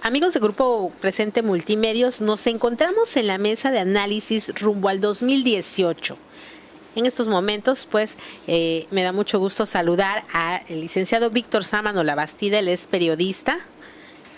Amigos de Grupo Presente Multimedios, nos encontramos en la mesa de análisis rumbo al 2018. En estos momentos, pues, me da mucho gusto saludar al licenciado Víctor Sámano Labastida, él es periodista,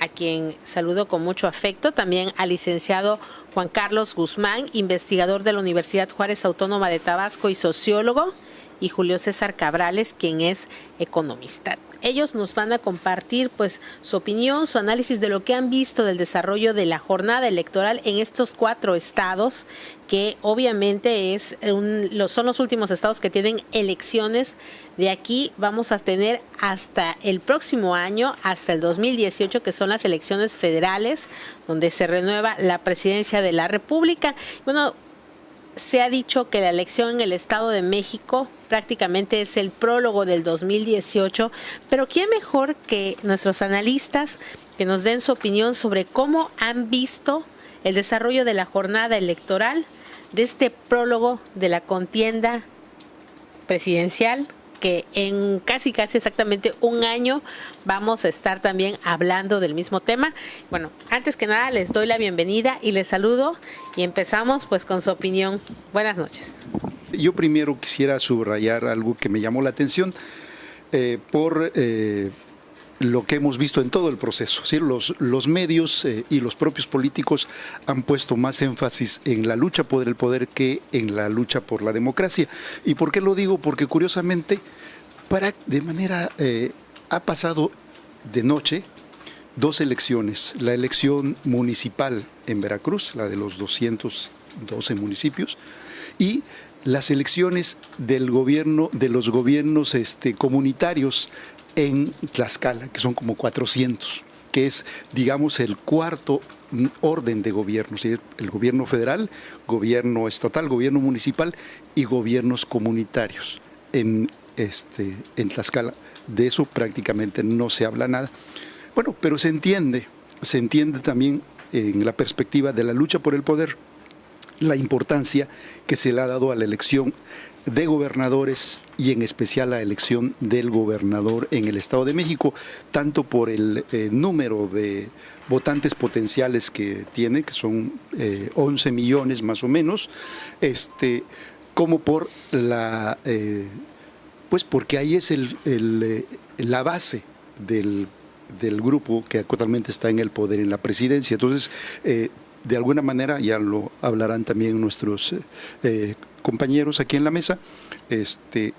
a quien saludo con mucho afecto. También al licenciado Juan Carlos Guzmán, investigador de la Universidad Juárez Autónoma de Tabasco y sociólogo, y Julio César Cabrales, quien es economista. Ellos nos van a compartir pues su opinión, su análisis de lo que han visto del desarrollo de la jornada electoral en estos 4 estados, que obviamente son los últimos estados que tienen elecciones. De aquí vamos a tener hasta el próximo año, hasta el 2018, que son las elecciones federales, donde se renueva la presidencia de la República. Bueno, se ha dicho que la elección en el Estado de México prácticamente es el prólogo del 2018, pero ¿quién mejor que nuestros analistas que nos den su opinión sobre cómo han visto el desarrollo de la jornada electoral, de este prólogo de la contienda presidencial, que en casi exactamente un año vamos a estar también hablando del mismo tema? Bueno, antes que nada les doy la bienvenida y les saludo y empezamos pues con su opinión. Buenas noches. Yo primero quisiera subrayar algo que me llamó la atención por lo que hemos visto en todo el proceso. ¿Sí? Los medios y los propios políticos han puesto más énfasis en la lucha por el poder que en la lucha por la democracia. ¿Y por qué lo digo? Porque curiosamente, ha pasado de noche 2 elecciones. La elección municipal en Veracruz, la de los 212 municipios, y las elecciones de los gobiernos comunitarios en Tlaxcala, que son como 400, que es, digamos, el 4º orden de gobierno, ¿sí? El gobierno federal, gobierno estatal, gobierno municipal y gobiernos comunitarios. En Tlaxcala de eso prácticamente no se habla nada. Bueno, pero se entiende también en la perspectiva de la lucha por el poder la importancia que se le ha dado a la elección de gobernadores y en especial la elección del gobernador en el Estado de México, tanto por el número de votantes potenciales que tiene, que son 11 millones más o menos, como por pues porque ahí es la base del grupo que actualmente está en el poder, en la presidencia. Entonces, de alguna manera, ya lo hablarán también nuestros compañeros aquí en la mesa, de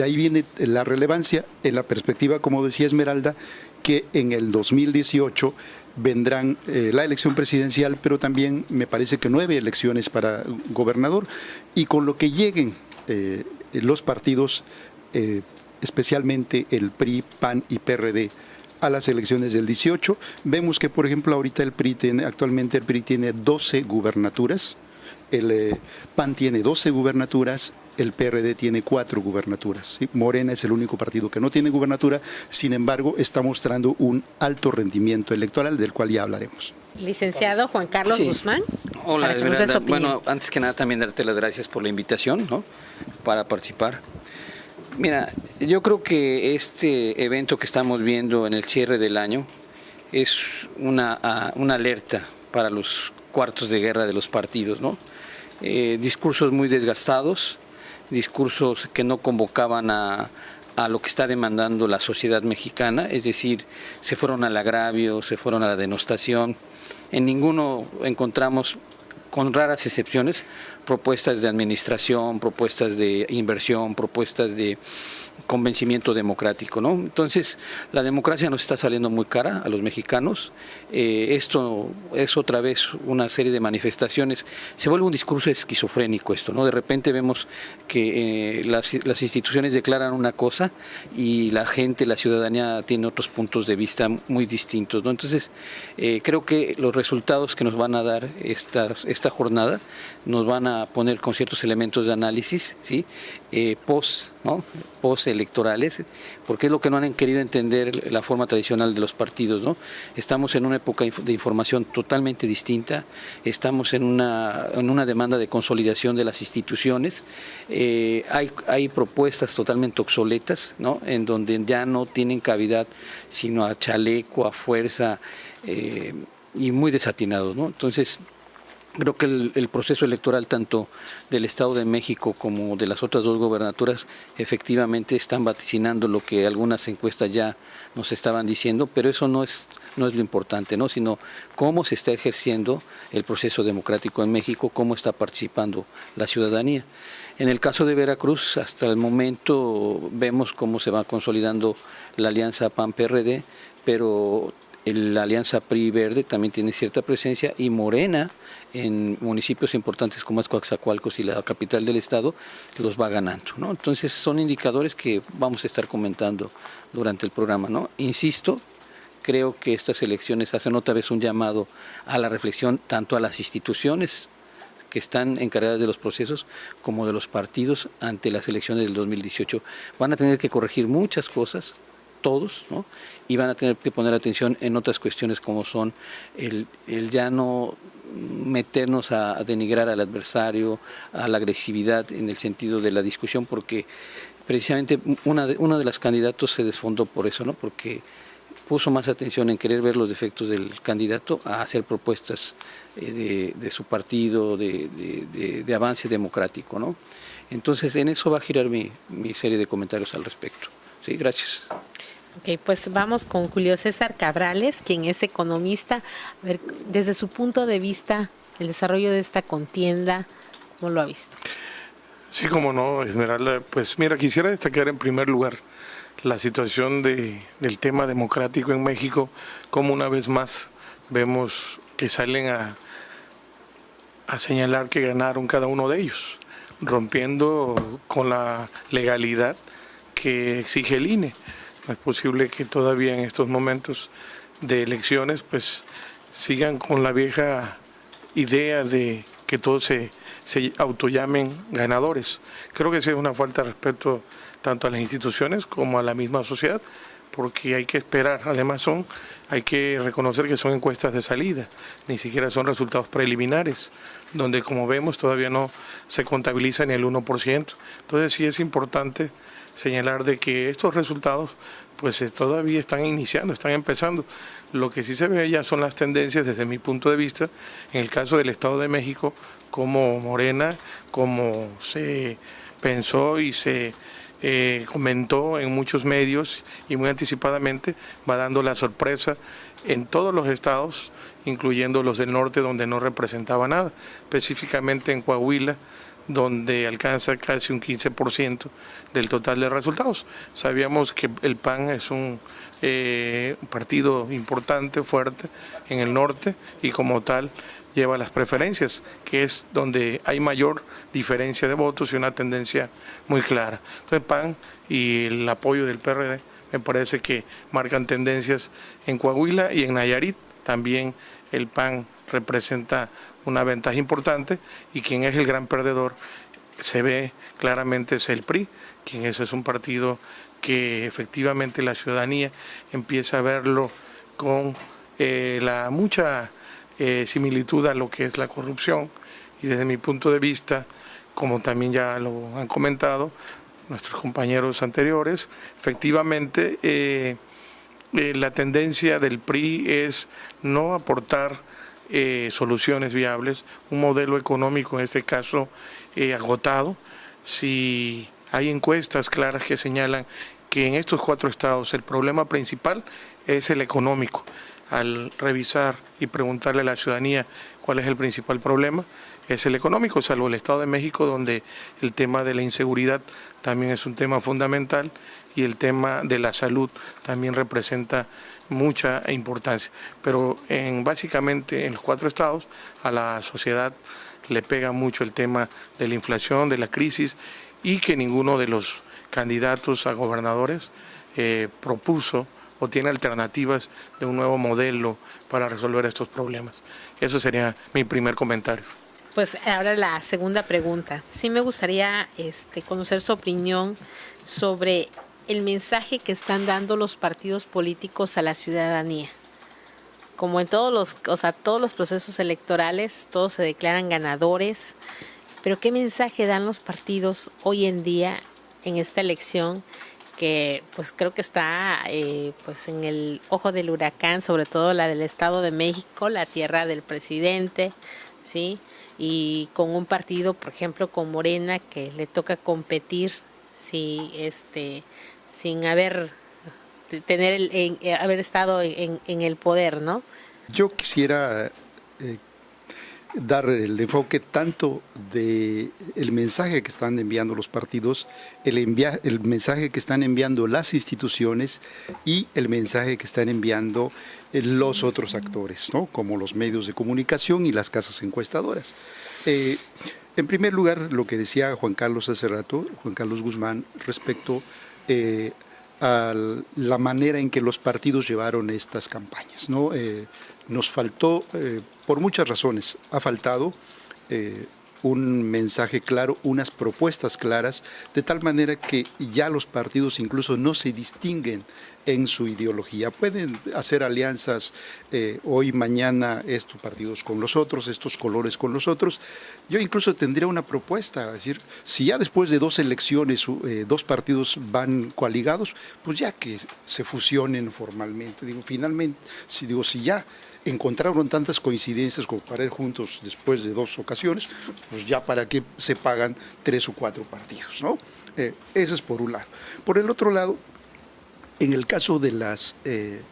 ahí viene la relevancia en la perspectiva, como decía Esmeralda, que en el 2018 vendrán la elección presidencial, pero también me parece que 9 elecciones para gobernador, y con lo que lleguen los partidos, especialmente el PRI, PAN y PRD, a las elecciones del 18, vemos que, por ejemplo, ahorita actualmente el PRI tiene 12 gubernaturas, el PAN tiene 12 gubernaturas, el PRD tiene 4 gubernaturas. ¿Sí? Morena es el único partido que no tiene gubernatura, sin embargo, está mostrando un alto rendimiento electoral, del cual ya hablaremos. Licenciado Juan Carlos Guzmán. Hola, bueno, antes que nada también darte las gracias por la invitación, ¿no?, para participar. Mira, yo creo que este evento que estamos viendo en el cierre del año es una alerta para los cuartos de guerra de los partidos, ¿no? Discursos muy desgastados, discursos que no convocaban a lo que está demandando la sociedad mexicana, es decir, se fueron al agravio, se fueron a la denostación. En ninguno encontramos, con raras excepciones, propuestas de administración, propuestas de inversión, propuestas de convencimiento democrático, ¿no? Entonces, la democracia nos está saliendo muy cara a los mexicanos. Esto es otra vez una serie de manifestaciones. Se vuelve un discurso esquizofrénico esto, ¿no? De repente vemos que las instituciones declaran una cosa y la gente, la ciudadanía, tiene otros puntos de vista muy distintos, ¿no? Entonces, creo que los resultados que nos van a dar estas esta jornada nos van a poner con ciertos elementos de análisis, ¿sí? Post electorales, porque es lo que no han querido entender la forma tradicional de los partidos, ¿no? Estamos en una época de información totalmente distinta, estamos en una demanda de consolidación de las instituciones, hay propuestas totalmente obsoletas, ¿no? En donde ya no tienen cavidad sino a chaleco, a fuerza, y muy desatinados, ¿no? Entonces, creo que el proceso electoral tanto del Estado de México como de las otras dos gobernaturas efectivamente están vaticinando lo que algunas encuestas ya nos estaban diciendo, pero eso no es lo importante, ¿no? Sino cómo se está ejerciendo el proceso democrático en México, cómo está participando la ciudadanía. En el caso de Veracruz, hasta el momento vemos cómo se va consolidando la alianza PAN-PRD, pero la alianza PRI-Verde también tiene cierta presencia, y Morena en municipios importantes como es Coatzacoalcos y la capital del estado los va ganando, ¿no? Entonces son indicadores que vamos a estar comentando durante el programa, ¿no? Insisto, creo que estas elecciones hacen otra vez un llamado a la reflexión tanto a las instituciones que están encargadas de los procesos como de los partidos ante las elecciones del 2018. Van a tener que corregir muchas cosas, todos, ¿no? Y van a tener que poner atención en otras cuestiones como son el ya no meternos a denigrar al adversario, a la agresividad en el sentido de la discusión, porque precisamente una de las candidatos se desfondó por eso, ¿no? Porque puso más atención en querer ver los defectos del candidato a hacer propuestas de su partido, de avance democrático, ¿no? Entonces en eso va a girar mi serie de comentarios al respecto. Sí, gracias. Ok, pues vamos con Julio César Cabrales, quien es economista. A ver, desde su punto de vista, el desarrollo de esta contienda, ¿cómo lo ha visto? Sí, como no, Esmeralda. Pues mira, quisiera destacar en primer lugar la situación del tema democrático en México, como una vez más vemos que salen a señalar que ganaron cada uno de ellos, rompiendo con la legalidad que exige el INE. No es posible que todavía en estos momentos de elecciones pues sigan con la vieja idea de que todos se autollamen ganadores. Creo que esa es una falta de respeto tanto a las instituciones como a la misma sociedad, porque hay que esperar, además hay que reconocer que son encuestas de salida, ni siquiera son resultados preliminares, donde como vemos todavía no se contabiliza ni el 1%. Entonces sí es importante señalar de que estos resultados pues todavía están iniciando, están empezando. Lo que sí se ve ya son las tendencias desde mi punto de vista, en el caso del Estado de México, como Morena, como se pensó y se comentó en muchos medios y muy anticipadamente, va dando la sorpresa en todos los estados, incluyendo los del norte donde no representaba nada, específicamente en Coahuila, donde alcanza casi un 15% del total de resultados. Sabíamos que el PAN es un partido importante, fuerte en el norte, y como tal lleva las preferencias, que es donde hay mayor diferencia de votos y una tendencia muy clara. Entonces PAN y el apoyo del PRD me parece que marcan tendencias en Coahuila, y en Nayarit también el PAN representa una ventaja importante, y quien es el gran perdedor se ve claramente es el PRI, quien es un partido que efectivamente la ciudadanía empieza a verlo con la mucha similitud a lo que es la corrupción, y desde mi punto de vista, como también ya lo han comentado nuestros compañeros anteriores, efectivamente la tendencia del PRI es no aportar soluciones viables, un modelo económico en este caso agotado. Si hay encuestas claras que señalan que en estos 4 estados el problema principal es el económico. Al revisar y preguntarle a la ciudadanía cuál es el principal problema, es el económico, salvo el Estado de México, donde el tema de la inseguridad también es un tema fundamental, y el tema de la salud también representa mucha importancia. Pero básicamente en los 4 estados a la sociedad le pega mucho el tema de la inflación, de la crisis, y que ninguno de los candidatos a gobernadores propuso o tiene alternativas de un nuevo modelo para resolver estos problemas. Eso sería mi primer comentario. Pues ahora la segunda pregunta. Sí me gustaría conocer su opinión sobre el mensaje que están dando los partidos políticos a la ciudadanía. Como en todos los procesos electorales, todos se declaran ganadores, pero ¿qué mensaje dan los partidos hoy en día en esta elección que pues creo que está pues en el ojo del huracán, sobre todo la del Estado de México, la tierra del presidente, ¿sí? Y con un partido, por ejemplo, con Morena, que le toca competir sin haber estado en el poder, ¿no? Yo quisiera dar el enfoque tanto de el mensaje que están enviando los partidos, el mensaje que están enviando las instituciones y el mensaje que están enviando los otros actores, ¿no? Como los medios de comunicación y las casas encuestadoras. En primer lugar, lo que decía Juan Carlos hace rato, Juan Carlos Guzmán, respecto a la manera en que los partidos llevaron estas campañas, ¿no? Nos faltó, por muchas razones, ha faltado un mensaje claro, unas propuestas claras, de tal manera que ya los partidos incluso no se distinguen en su ideología. Pueden hacer alianzas hoy, mañana, estos partidos con los otros, estos colores con los otros. Yo incluso tendría una propuesta, es decir, si ya después de 2 elecciones dos partidos van coaligados, pues ya que se fusionen formalmente. Finalmente, si ya encontraron tantas coincidencias como para ir juntos después de 2 ocasiones, pues ya para qué se pagan 3 o 4 partidos, ¿no? Eso es por un lado. Por el otro lado, en el caso de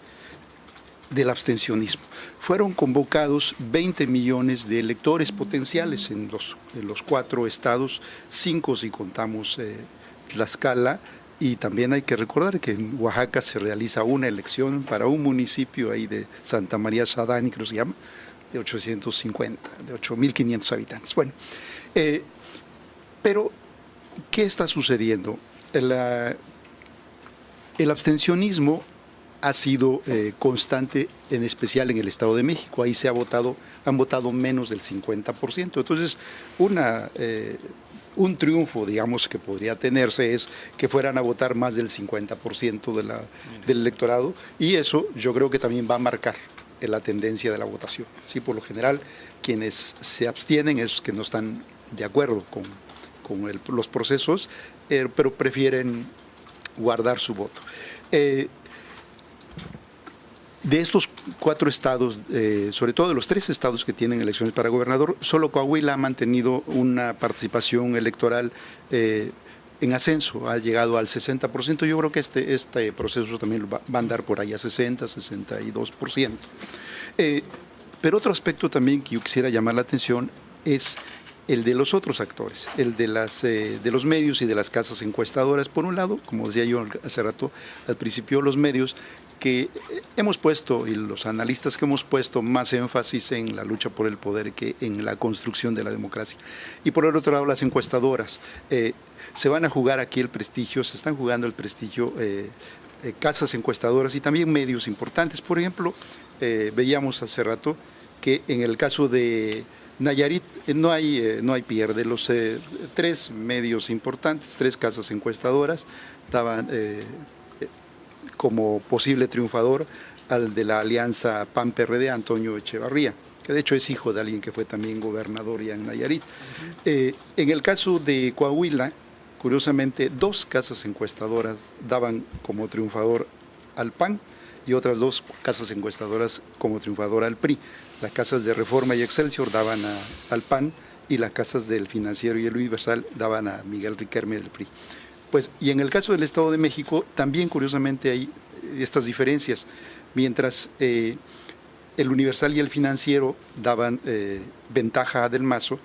del abstencionismo, fueron convocados 20 millones de electores potenciales en los 4 estados, 5 si contamos Tlaxcala, y también hay que recordar que en Oaxaca se realiza una elección para un municipio ahí de Santa María Sadani, creo que se llama, de 850, de 8.500 habitantes. Bueno, pero ¿qué está sucediendo? El abstencionismo ha sido constante, en especial en el Estado de México. Ahí han votado menos del 50%. Entonces, un triunfo, digamos, que podría tenerse es que fueran a votar más del 50% del electorado, y eso yo creo que también va a marcar la tendencia de la votación. ¿Sí? Por lo general, quienes se abstienen es que no están de acuerdo con los procesos, pero prefieren guardar su voto. De estos 4 estados, sobre todo de los 3 estados que tienen elecciones para gobernador, solo Coahuila ha mantenido una participación electoral en ascenso, ha llegado al 60%. Yo creo que este proceso también va a andar por ahí a 60, 62%. Pero otro aspecto también que yo quisiera llamar la atención es el de los otros actores, el de los medios y de las casas encuestadoras. Por un lado, como decía yo hace rato, al principio, los medios que hemos puesto, y los analistas que hemos puesto más énfasis en la lucha por el poder que en la construcción de la democracia. Y por el otro lado, las encuestadoras. Se van a jugar aquí el prestigio, se están jugando el prestigio casas encuestadoras y también medios importantes. Por ejemplo, veíamos hace rato que en el caso de Nayarit no hay pierde. Los 3 medios importantes, 3 casas encuestadoras, daban como posible triunfador al de la alianza PAN-PRD, Antonio Echevarría, que de hecho es hijo de alguien que fue también gobernador ya en Nayarit. En el caso de Coahuila, curiosamente, 2 casas encuestadoras daban como triunfador al PAN y otras 2 casas encuestadoras como triunfador al PRI. Las casas de Reforma y Excelsior daban al PAN y las casas del Financiero y el Universal daban a Miguel Riquelme del PRI. Pues, y en el caso del Estado de México también curiosamente hay estas diferencias. Mientras el Universal y el Financiero daban ventaja a Del Mazo,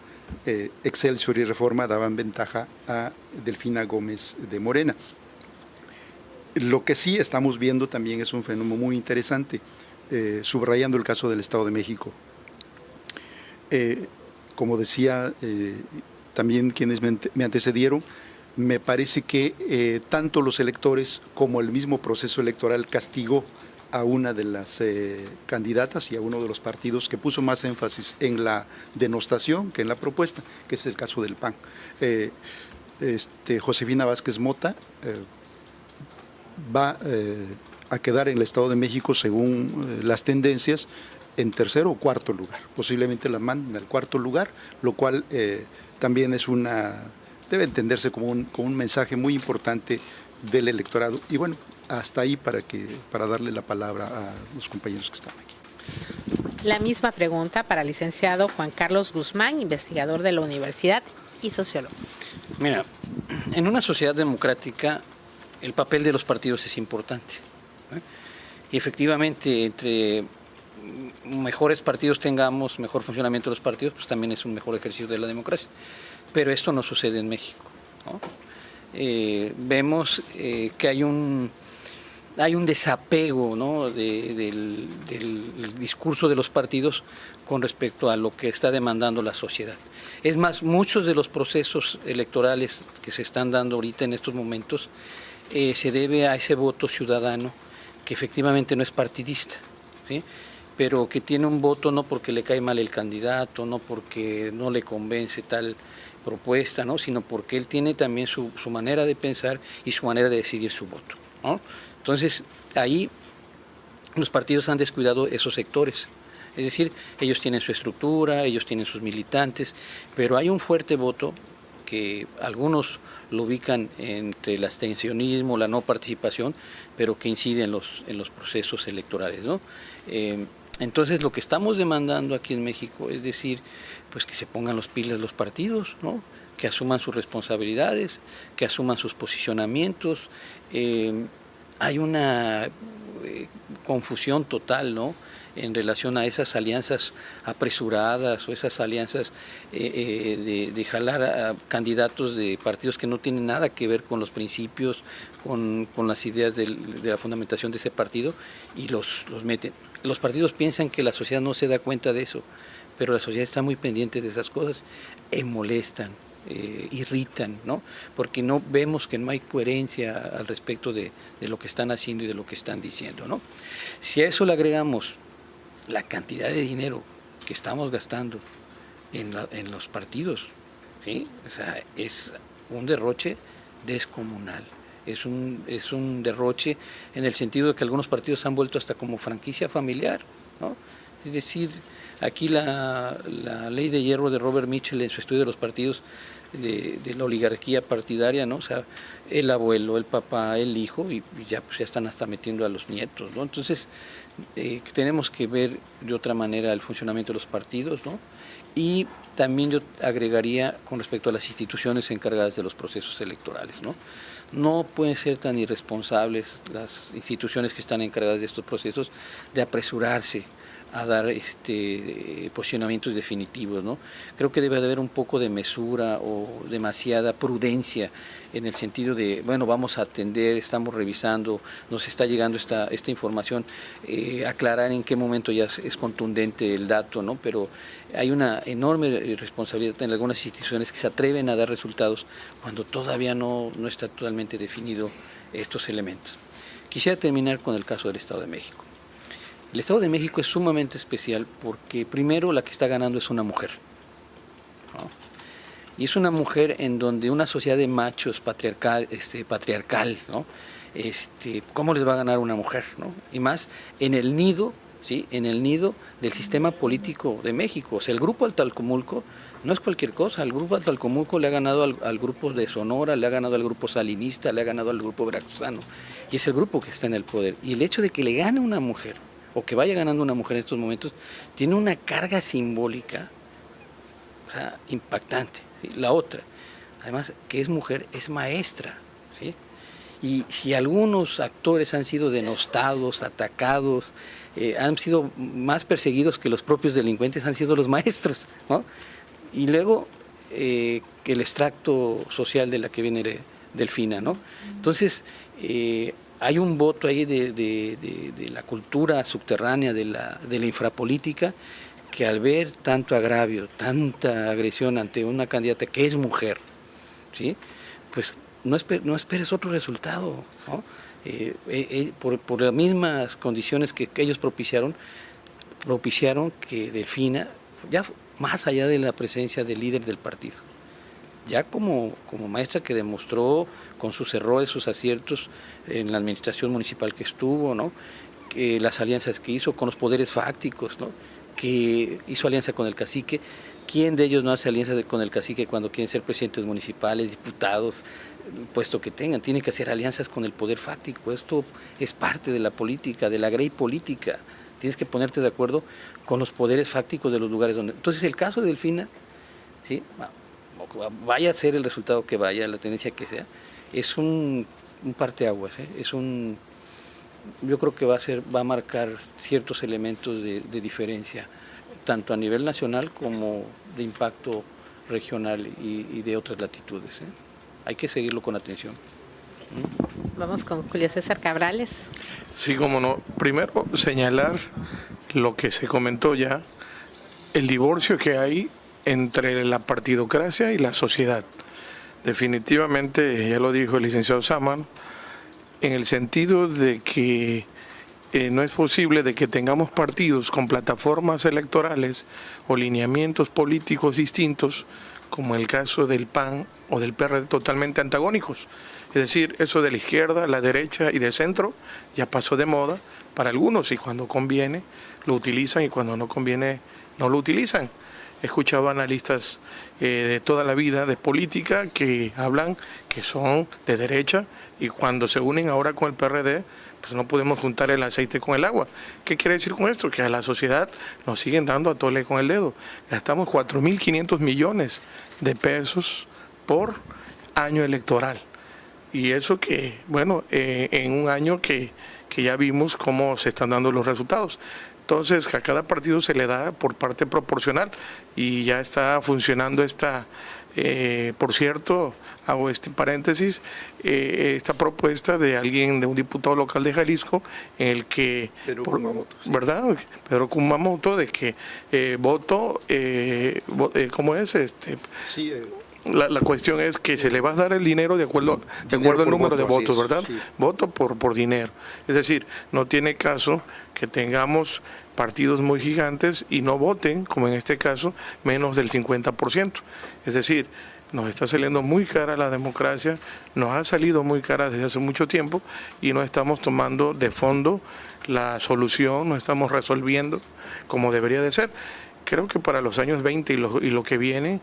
Excelsior y Reforma daban ventaja a Delfina Gómez de Morena. Lo que sí estamos viendo también es un fenómeno muy interesante, subrayando el caso del Estado de México. Como decía también quienes me antecedieron, me parece que tanto los electores como el mismo proceso electoral castigó a una de las candidatas y a uno de los partidos que puso más énfasis en la denostación que en la propuesta, que es el caso del PAN. Josefina Vázquez Mota va a quedar en el Estado de México, según las tendencias, en tercero o cuarto lugar. Posiblemente la manden al cuarto lugar, lo cual también es debe entenderse como un mensaje muy importante del electorado. Y bueno, hasta ahí para darle la palabra a los compañeros que están aquí. La misma pregunta para el licenciado Juan Carlos Guzmán, investigador de la universidad y sociólogo. Mira, en una sociedad democrática el papel de los partidos es importante. Y efectivamente, entre mejores partidos tengamos, mejor funcionamiento de los partidos, pues también es un mejor ejercicio de la democracia. Pero esto no sucede en México, ¿no? Vemos que hay un desapego, ¿no?, del discurso de los partidos con respecto a lo que está demandando la sociedad. Es más, muchos de los procesos electorales que se están dando ahorita en estos momentos se debe a ese voto ciudadano que efectivamente no es partidista, ¿sí?, pero que tiene un voto no porque le cae mal el candidato, no porque no le convence tal propuesta, ¿no?, sino porque él tiene también su manera de pensar y su manera de decidir su voto, ¿no? Entonces, ahí los partidos han descuidado esos sectores. Es decir, ellos tienen su estructura, ellos tienen sus militantes, pero hay un fuerte voto que algunos lo ubican entre el abstencionismo, la no participación, pero que incide en los procesos electorales, ¿no? Entonces, lo que estamos demandando aquí en México es decir, pues que se pongan los pilas los partidos, ¿no?, que asuman sus responsabilidades, que asuman sus posicionamientos. Hay una confusión total, ¿no?, en relación a esas alianzas apresuradas o esas alianzas de jalar a candidatos de partidos que no tienen nada que ver con los principios, con las ideas de la fundamentación de ese partido, y los meten. Los partidos piensan que la sociedad no se da cuenta de eso, pero la sociedad está muy pendiente de esas cosas, molestan, irritan, ¿no?, porque no vemos que no hay coherencia al respecto de lo que están haciendo y de lo que están diciendo, ¿no? Si a eso le agregamos la cantidad de dinero que estamos gastando en los partidos, ¿sí?, o sea, es un derroche descomunal. Es un derroche en el sentido de que algunos partidos se han vuelto hasta como franquicia familiar, ¿no? Es decir, aquí la ley de hierro de Robert Mitchell en su estudio de los partidos de la oligarquía partidaria, ¿no? O sea, el abuelo, el papá, el hijo, y ya están hasta metiendo a los nietos, ¿no? Entonces, tenemos que ver de otra manera el funcionamiento de los partidos, ¿no? Y también yo agregaría con respecto a las instituciones encargadas de los procesos electorales, ¿no? No pueden ser tan irresponsables las instituciones que están encargadas de estos procesos de apresurarse a dar posicionamientos definitivos, ¿no? Creo que debe de haber un poco de mesura o demasiada prudencia en el sentido de, bueno, vamos a atender, estamos revisando, nos está llegando esta información, aclarar en qué momento ya es contundente el dato, ¿no? Pero hay una enorme responsabilidad en algunas instituciones que se atreven a dar resultados cuando todavía no está totalmente definido estos elementos. Quisiera terminar con el caso del Estado de México. El Estado de México es sumamente especial porque primero la que está ganando es una mujer, ¿no? Y es una mujer en donde una sociedad de machos patriarcal, ¿no? ¿Cómo les va a ganar una mujer, ¿no? Y más en el nido, ¿sí?, en el nido del sistema político de México. O sea, el grupo Atlacomulco no es cualquier cosa. El grupo Atlacomulco le ha ganado al grupo de Sonora, le ha ganado al grupo salinista, le ha ganado al grupo veracruzano. Y es el grupo que está en el poder. Y el hecho de que le gane una mujer, o que vaya ganando una mujer en estos momentos, tiene una carga simbólica, o sea, impactante, ¿sí? La otra, además que es mujer, es maestra, ¿sí? Y si algunos actores han sido denostados, atacados, han sido más perseguidos que los propios delincuentes, han sido los maestros, ¿no? Y luego que el extracto social de la que viene Delfina, ¿no? Entonces, hay un voto ahí de la cultura subterránea, de la infrapolítica, que al ver tanto agravio, tanta agresión ante una candidata que es mujer, ¿sí?, pues no esperes otro resultado, ¿no? por las mismas condiciones que ellos propiciaron que Delfina, ya más allá de la presencia del líder del partido, ya como maestra que demostró con sus errores, sus aciertos en la administración municipal que estuvo, ¿no? Que las alianzas que hizo con los poderes fácticos, ¿no? Que hizo alianza con el cacique. ¿Quién de ellos no hace alianza con el cacique cuando quieren ser presidentes municipales, diputados, puesto que tengan? Tienen que hacer alianzas con el poder fáctico. Esto es parte de la política, de la grey política. Tienes que ponerte de acuerdo con los poderes fácticos de los lugares donde... Entonces, el caso de Delfina, ¿sí? Vaya a ser el resultado que vaya, la tendencia que sea, es un parteaguas, ¿eh? Yo creo que va a marcar ciertos elementos de diferencia, tanto a nivel nacional como de impacto regional y de otras latitudes, ¿eh? Hay que seguirlo con atención. Vamos con Julio César Cabrales. Sí, cómo no. Primero, señalar lo que se comentó ya, el divorcio que hay entre la partidocracia y la sociedad. Definitivamente, ya lo dijo el licenciado Saman, en el sentido de que no es posible de que tengamos partidos con plataformas electorales o lineamientos políticos distintos, como el caso del PAN o del PRD, totalmente antagónicos. Es decir, eso de la izquierda, la derecha y del centro ya pasó de moda para algunos, y cuando conviene lo utilizan y cuando no conviene no lo utilizan. He escuchado analistas de toda la vida de política que hablan que son de derecha, y cuando se unen ahora con el PRD, pues no podemos juntar el aceite con el agua. ¿Qué quiere decir con esto? Que a la sociedad nos siguen dando a tole con el dedo. Gastamos 4.500 millones de pesos por año electoral. Y eso que, bueno, en un año que ya vimos cómo se están dando los resultados. Entonces, a cada partido se le da por parte proporcional, y ya está funcionando esta, por cierto, hago este paréntesis, esta propuesta de un diputado local de Jalisco, en el que, Kumamoto, sí. ¿verdad? Pedro Kumamoto, de que voto, ¿cómo es? Sí, La cuestión es que se le va a dar el dinero de acuerdo al número de votos, ¿verdad? Sí. Voto por dinero. Es decir, no tiene caso que tengamos partidos muy gigantes y no voten, como en este caso, menos del 50%. Es decir, nos está saliendo muy cara la democracia, nos ha salido muy cara desde hace mucho tiempo, y no estamos tomando de fondo la solución, no estamos resolviendo como debería de ser. Creo que para los años 20 y lo que viene,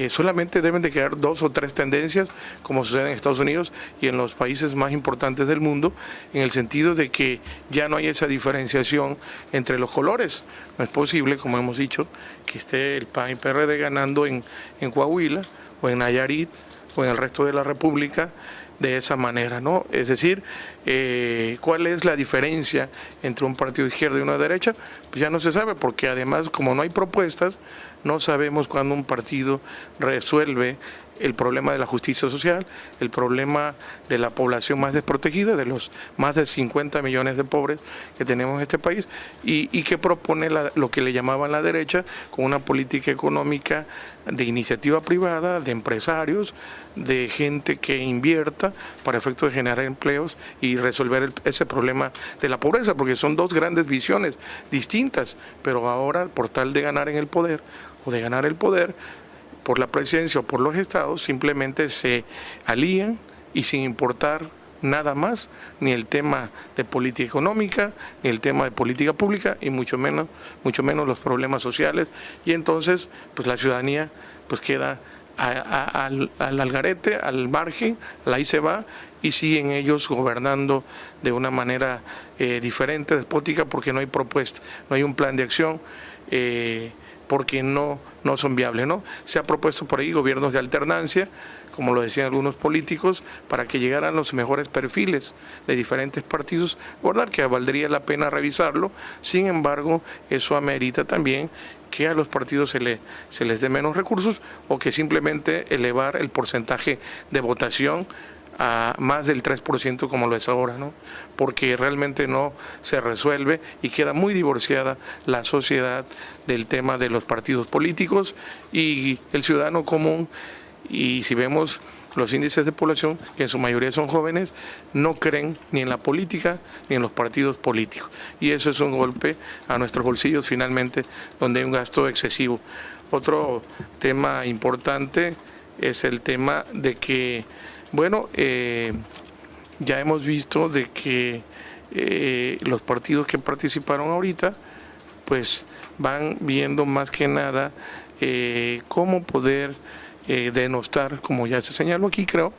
solamente deben de quedar 2 o 3 tendencias, como sucede en Estados Unidos y en los países más importantes del mundo, en el sentido de que ya no hay esa diferenciación entre los colores. No es posible, como hemos dicho, que esté el PAN y PRD ganando en Coahuila o en Nayarit o en el resto de la República de esa manera, ¿no? Es decir, ¿cuál es la diferencia entre un partido de izquierda y una derecha? Pues ya no se sabe, porque además, como no hay propuestas, no sabemos cuándo un partido resuelve el problema de la justicia social, el problema de la población más desprotegida, de los más de 50 millones de pobres que tenemos en este país, y que propone lo que le llamaban la derecha, con una política económica de iniciativa privada, de empresarios, de gente que invierta para efecto de generar empleos y resolver ese problema de la pobreza, porque son dos grandes visiones distintas, pero ahora, por tal de ganar en el poder, o de ganar el poder por la presidencia o por los estados, simplemente se alían y sin importar nada más, ni el tema de política económica, ni el tema de política pública, y mucho menos los problemas sociales, y entonces pues la ciudadanía pues queda al algarete, al margen, ahí se va, y siguen ellos gobernando de una manera diferente, despótica, porque no hay propuesta, no hay un plan de acción, porque no son viables, ¿no? Se ha propuesto por ahí gobiernos de alternancia, como lo decían algunos políticos, para que llegaran los mejores perfiles de diferentes partidos, ¿verdad? Que valdría la pena revisarlo. Sin embargo, eso amerita también que a los partidos se les dé menos recursos, o que simplemente elevar el porcentaje de votación a más del 3% como lo es ahora, ¿no? Porque realmente no se resuelve y queda muy divorciada la sociedad del tema de los partidos políticos y el ciudadano común. Y si vemos los índices de población, que en su mayoría son jóvenes, no creen ni en la política ni en los partidos políticos. Y eso es un golpe a nuestros bolsillos finalmente, donde hay un gasto excesivo. Otro tema importante es el tema de que, bueno, ya hemos visto de que los partidos que participaron ahorita, pues van viendo más que nada cómo poder denostar, como ya se señaló aquí, creo,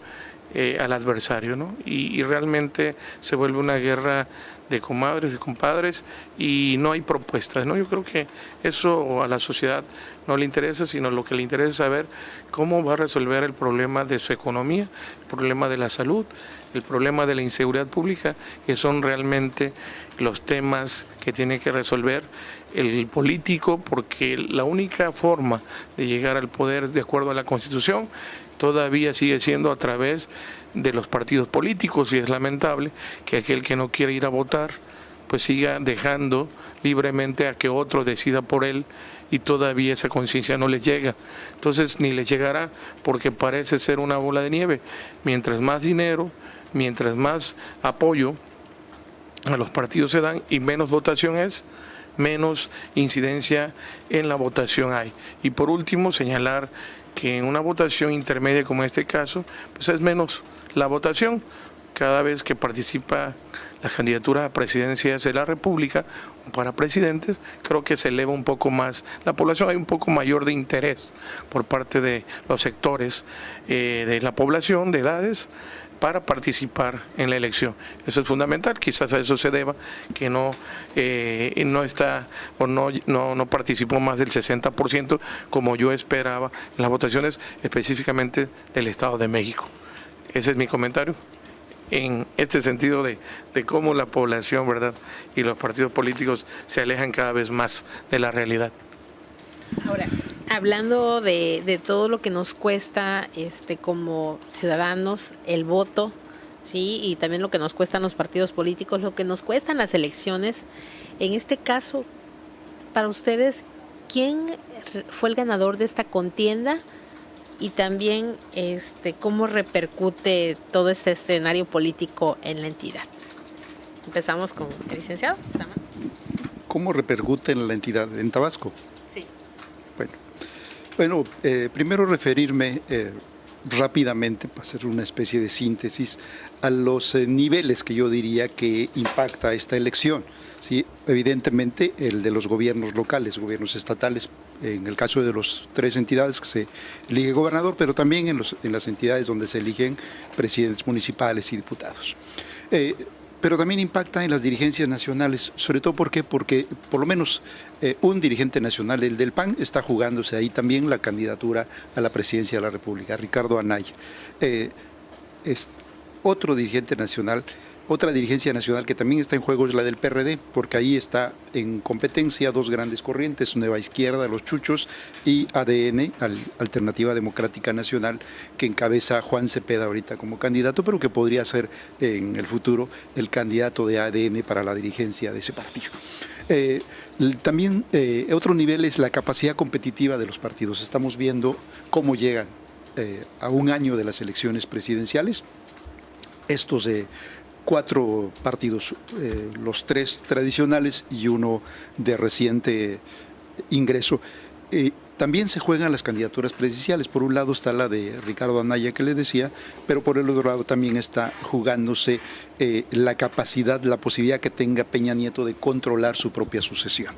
al adversario, ¿no? Y realmente se vuelve una guerra de comadres, de compadres, y no hay propuestas, ¿no? Yo creo que eso a la sociedad no le interesa, sino lo que le interesa es saber cómo va a resolver el problema de su economía, el problema de la salud, el problema de la inseguridad pública, que son realmente los temas que tiene que resolver el político, porque la única forma de llegar al poder de acuerdo a la Constitución todavía sigue siendo a través de los partidos políticos, y es lamentable que aquel que no quiere ir a votar pues siga dejando libremente a que otro decida por él, y todavía esa conciencia no les llega. Entonces ni les llegará, porque parece ser una bola de nieve. Mientras más dinero, mientras más apoyo a los partidos se dan y menos votación es, menos incidencia en la votación hay. Y por último, señalar que en una votación intermedia como este caso, pues es menos la votación. Cada vez que participa la candidatura a presidencias de la República o para presidentes, creo que se eleva un poco más la población, hay un poco mayor de interés por parte de los sectores de la población, de edades, para participar en la elección. Eso es fundamental, quizás a eso se deba que no está o no participó más del 60% como yo esperaba en las votaciones, específicamente del Estado de México. Ese es mi comentario en este sentido de cómo la población, ¿verdad?, y los partidos políticos se alejan cada vez más de la realidad. Ahora, hablando de todo lo que nos cuesta como ciudadanos el voto, sí, y también lo que nos cuestan los partidos políticos, lo que nos cuestan las elecciones, en este caso, para ustedes, ¿quién fue el ganador de esta contienda? Y también cómo repercute todo este escenario político en la entidad. Empezamos con el licenciado. ¿Cómo repercute en la entidad? ¿En Tabasco? Sí. Bueno, primero referirme rápidamente, para hacer una especie de síntesis, a los niveles que yo diría que impacta esta elección. Sí, evidentemente el de los gobiernos locales, gobiernos estatales, en el caso de las 3 entidades que se elige gobernador, pero también en las entidades donde se eligen presidentes municipales y diputados. Pero también impacta en las dirigencias nacionales, sobre todo porque por lo menos un dirigente nacional, el del PAN, está jugándose ahí también la candidatura a la presidencia de la República, Ricardo Anaya. Es otro dirigente nacional. Otra dirigencia nacional que también está en juego es la del PRD, porque ahí está en competencia 2 grandes corrientes, Nueva Izquierda, los Chuchos, y ADN, Alternativa Democrática Nacional, que encabeza Juan Cepeda ahorita como candidato, pero que podría ser en el futuro el candidato de ADN para la dirigencia de ese partido. También otro nivel es la capacidad competitiva de los partidos. Estamos viendo cómo llegan a un año de las elecciones presidenciales estos 4 partidos, los 3 tradicionales y uno de reciente ingreso. También se juegan las candidaturas presidenciales. Por un lado está la de Ricardo Anaya, que le decía, pero por el otro lado también está jugándose la capacidad, la posibilidad que tenga Peña Nieto de controlar su propia sucesión.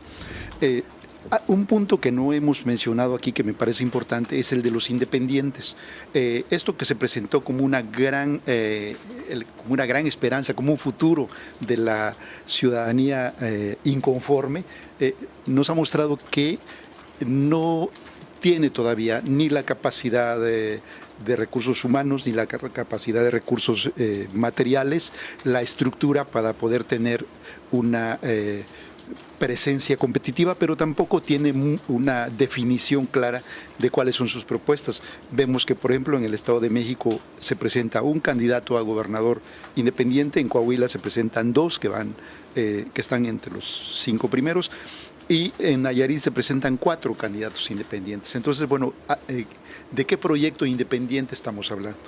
Un punto que no hemos mencionado aquí, que me parece importante, es el de los independientes. Esto que se presentó como una gran esperanza, como un futuro de la ciudadanía inconforme, nos ha mostrado que no tiene todavía ni la capacidad de recursos humanos, ni la capacidad de recursos materiales, la estructura para poder tener una presencia competitiva, pero tampoco tiene una definición clara de cuáles son sus propuestas. Vemos que, por ejemplo, en el Estado de México se presenta un candidato a gobernador independiente, en Coahuila se presentan 2 que están entre los 5 primeros, y en Nayarit se presentan 4 candidatos independientes. Entonces, bueno, ¿de qué proyecto independiente estamos hablando?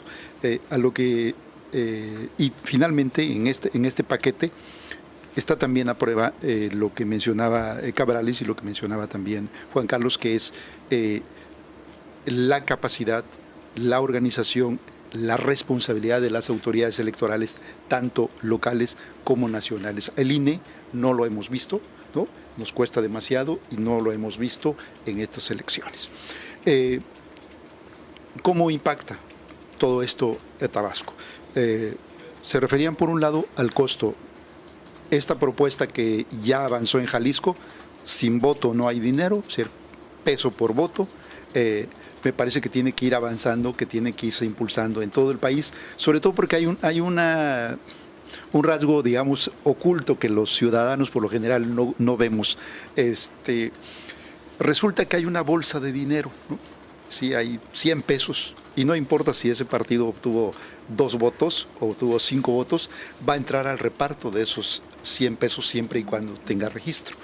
Y finalmente, en este paquete, está también a prueba lo que mencionaba Cabrales y lo que mencionaba también Juan Carlos, que es la capacidad, la organización, la responsabilidad de las autoridades electorales, tanto locales como nacionales. El INE no lo hemos visto, ¿no? Nos cuesta demasiado y no lo hemos visto en estas elecciones. ¿Cómo impacta todo esto a Tabasco? Se referían por un lado al costo. Esta propuesta que ya avanzó en Jalisco, sin voto no hay dinero, ser peso por voto, me parece que tiene que ir avanzando, que tiene que irse impulsando en todo el país, sobre todo porque hay un rasgo, digamos, oculto que los ciudadanos por lo general no vemos. Resulta que hay una bolsa de dinero, ¿no? Sí, hay 100 pesos y no importa si ese partido obtuvo 2 votos o obtuvo 5 votos, va a entrar al reparto de esos 100 pesos siempre y cuando tenga registro.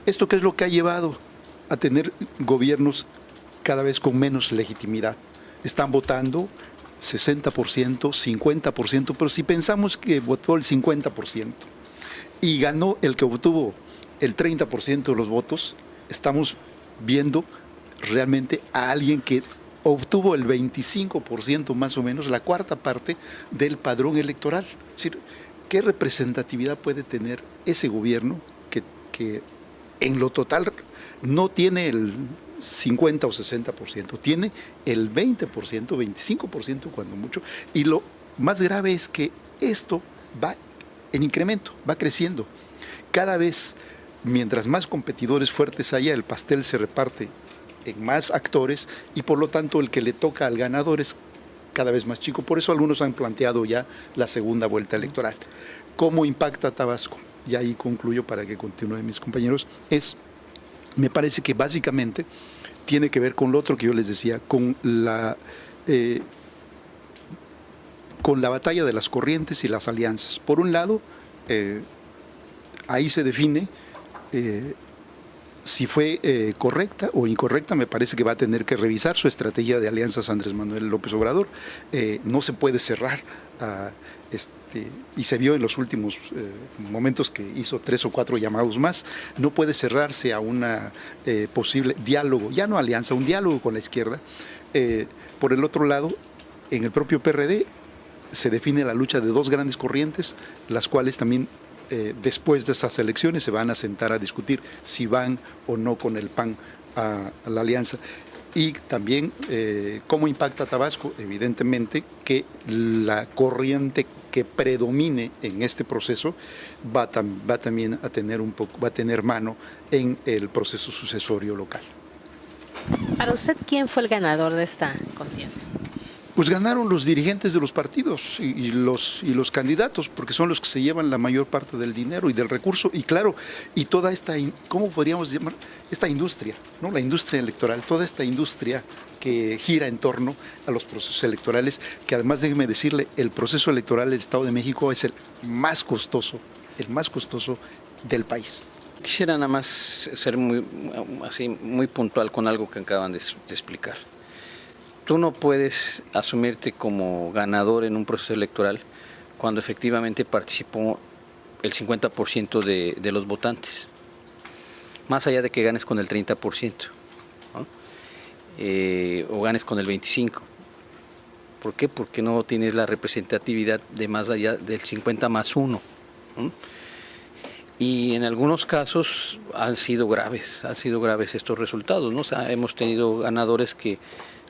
¿Esto qué es lo que ha llevado a tener gobiernos cada vez con menos legitimidad? Están votando 60%, 50%, pero si pensamos que votó el 50% y ganó el que obtuvo el 30% de los votos, estamos viendo realmente a alguien que obtuvo el 25% más o menos, la cuarta parte del padrón electoral. Es decir, ¿qué representatividad puede tener ese gobierno que en lo total no tiene el 50 o 60%, tiene el 20%, 25% cuando mucho? Y lo más grave es que esto va en incremento, va creciendo. Cada vez, mientras más competidores fuertes haya, el pastel se reparte en más actores y por lo tanto el que le toca al ganador es cada vez más chico. Por eso algunos han planteado ya la segunda vuelta electoral. ¿Cómo impacta a Tabasco? Y ahí concluyo para que continúen mis compañeros. Me parece que básicamente tiene que ver con lo otro que yo les decía, con la batalla de las corrientes y las alianzas. Por un lado, ahí se define si fue correcta o incorrecta. Me parece que va a tener que revisar su estrategia de alianzas Andrés Manuel López Obrador. No se puede cerrar y se vio en los últimos momentos que hizo 3 o 4 llamados más. No puede cerrarse a una posible diálogo, ya no alianza, un diálogo con la izquierda. Por el otro lado, en el propio PRD se define la lucha de 2 grandes corrientes, las cuales también después de estas elecciones se van a sentar a discutir si van o no con el PAN a la alianza. Y también cómo impacta a Tabasco, evidentemente que la corriente que predomine en este proceso va también a tener mano en el proceso sucesorio local. Para usted, ¿quién fue el ganador de esta contienda? Pues ganaron los dirigentes de los partidos y los candidatos, porque son los que se llevan la mayor parte del dinero y del recurso, y claro, y toda esta, ¿cómo podríamos llamar? Esta industria, ¿no? La industria electoral, toda esta industria que gira en torno a los procesos electorales, que además, déjeme decirle, el proceso electoral del Estado de México es el más costoso del país. Quisiera nada más ser muy puntual con algo que acaban de explicar. Tú no puedes asumirte como ganador en un proceso electoral cuando efectivamente participó el 50% de los votantes, más allá de que ganes con el 30%, ¿no? O ganes con el 25%. ¿Por qué? Porque no tienes la representatividad de más allá del 50 más 1. ¿No? Y en algunos casos han sido graves estos resultados, ¿no? O sea, hemos tenido ganadores que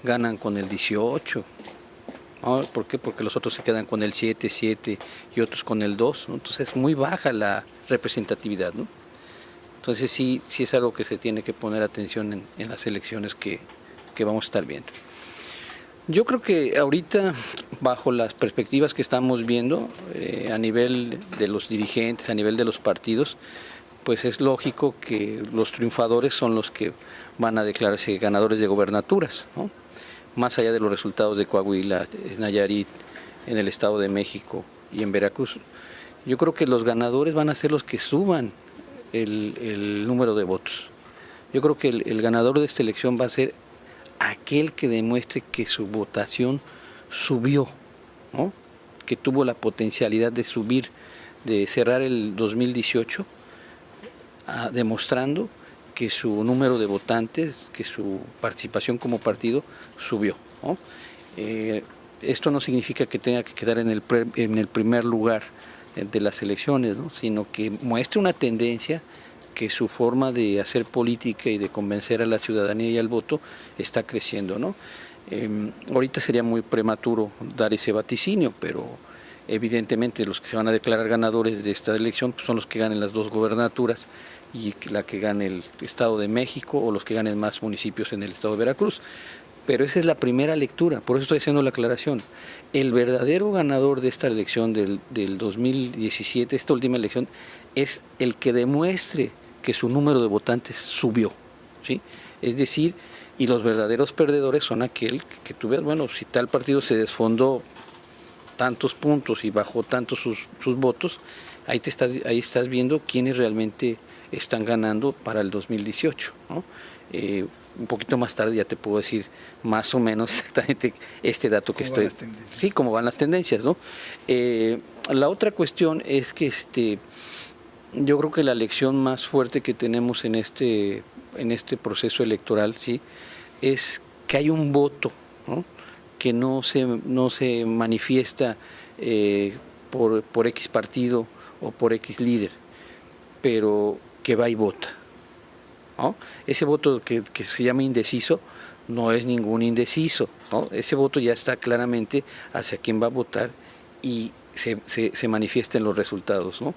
ganan con el 18, ¿no? ¿Por qué? Porque los otros se quedan con el 7 y otros con el 2, ¿no? Entonces es muy baja la representatividad, ¿no? Entonces sí es algo que se tiene que poner atención en las elecciones que vamos a estar viendo. Yo creo que ahorita, bajo las perspectivas que estamos viendo a nivel de los dirigentes, a nivel de los partidos, pues es lógico que los triunfadores son los que van a declararse ganadores de gobernaturas, ¿no? Más allá de los resultados de Coahuila, Nayarit, en el Estado de México y en Veracruz. Yo creo que los ganadores van a ser los que suban el número de votos. Yo creo que el ganador de esta elección va a ser aquel que demuestre que su votación subió, ¿no? Que tuvo la potencialidad de subir, de cerrar el 2018, demostrando que su número de votantes, que su participación como partido subió, ¿no? Esto no significa que tenga que quedar en el primer lugar de las elecciones, ¿no? Sino que muestre una tendencia, que su forma de hacer política y de convencer a la ciudadanía y al voto está creciendo, ¿no? Ahorita sería muy prematuro dar ese vaticinio, pero evidentemente los que se van a declarar ganadores de esta elección pues son los que ganen las 2 gobernaturas y la que gane el Estado de México o los que ganen más municipios en el Estado de Veracruz. Pero esa es la primera lectura, por eso estoy haciendo la aclaración. El verdadero ganador de esta elección del 2017, esta última elección, es el que demuestre que su número de votantes subió, ¿sí? Es decir, y los verdaderos perdedores son aquel que tú ves, bueno, si tal partido se desfondó tantos puntos y bajó tanto sus votos, ahí estás viendo quiénes realmente están ganando para el 2018, ¿no? Un poquito más tarde ya te puedo decir más o menos exactamente este dato que estoy... Sí, cómo van las tendencias, ¿no? La otra cuestión es que yo creo que la lección más fuerte que tenemos en este proceso electoral, ¿sí?, es que hay un voto, ¿no?, que no se manifiesta por X partido o por X líder, pero que va y vota, ¿no? Ese voto que se llama indeciso no es ningún indeciso, ¿no? Ese voto ya está claramente hacia quién va a votar y se manifiesta en los resultados, ¿no?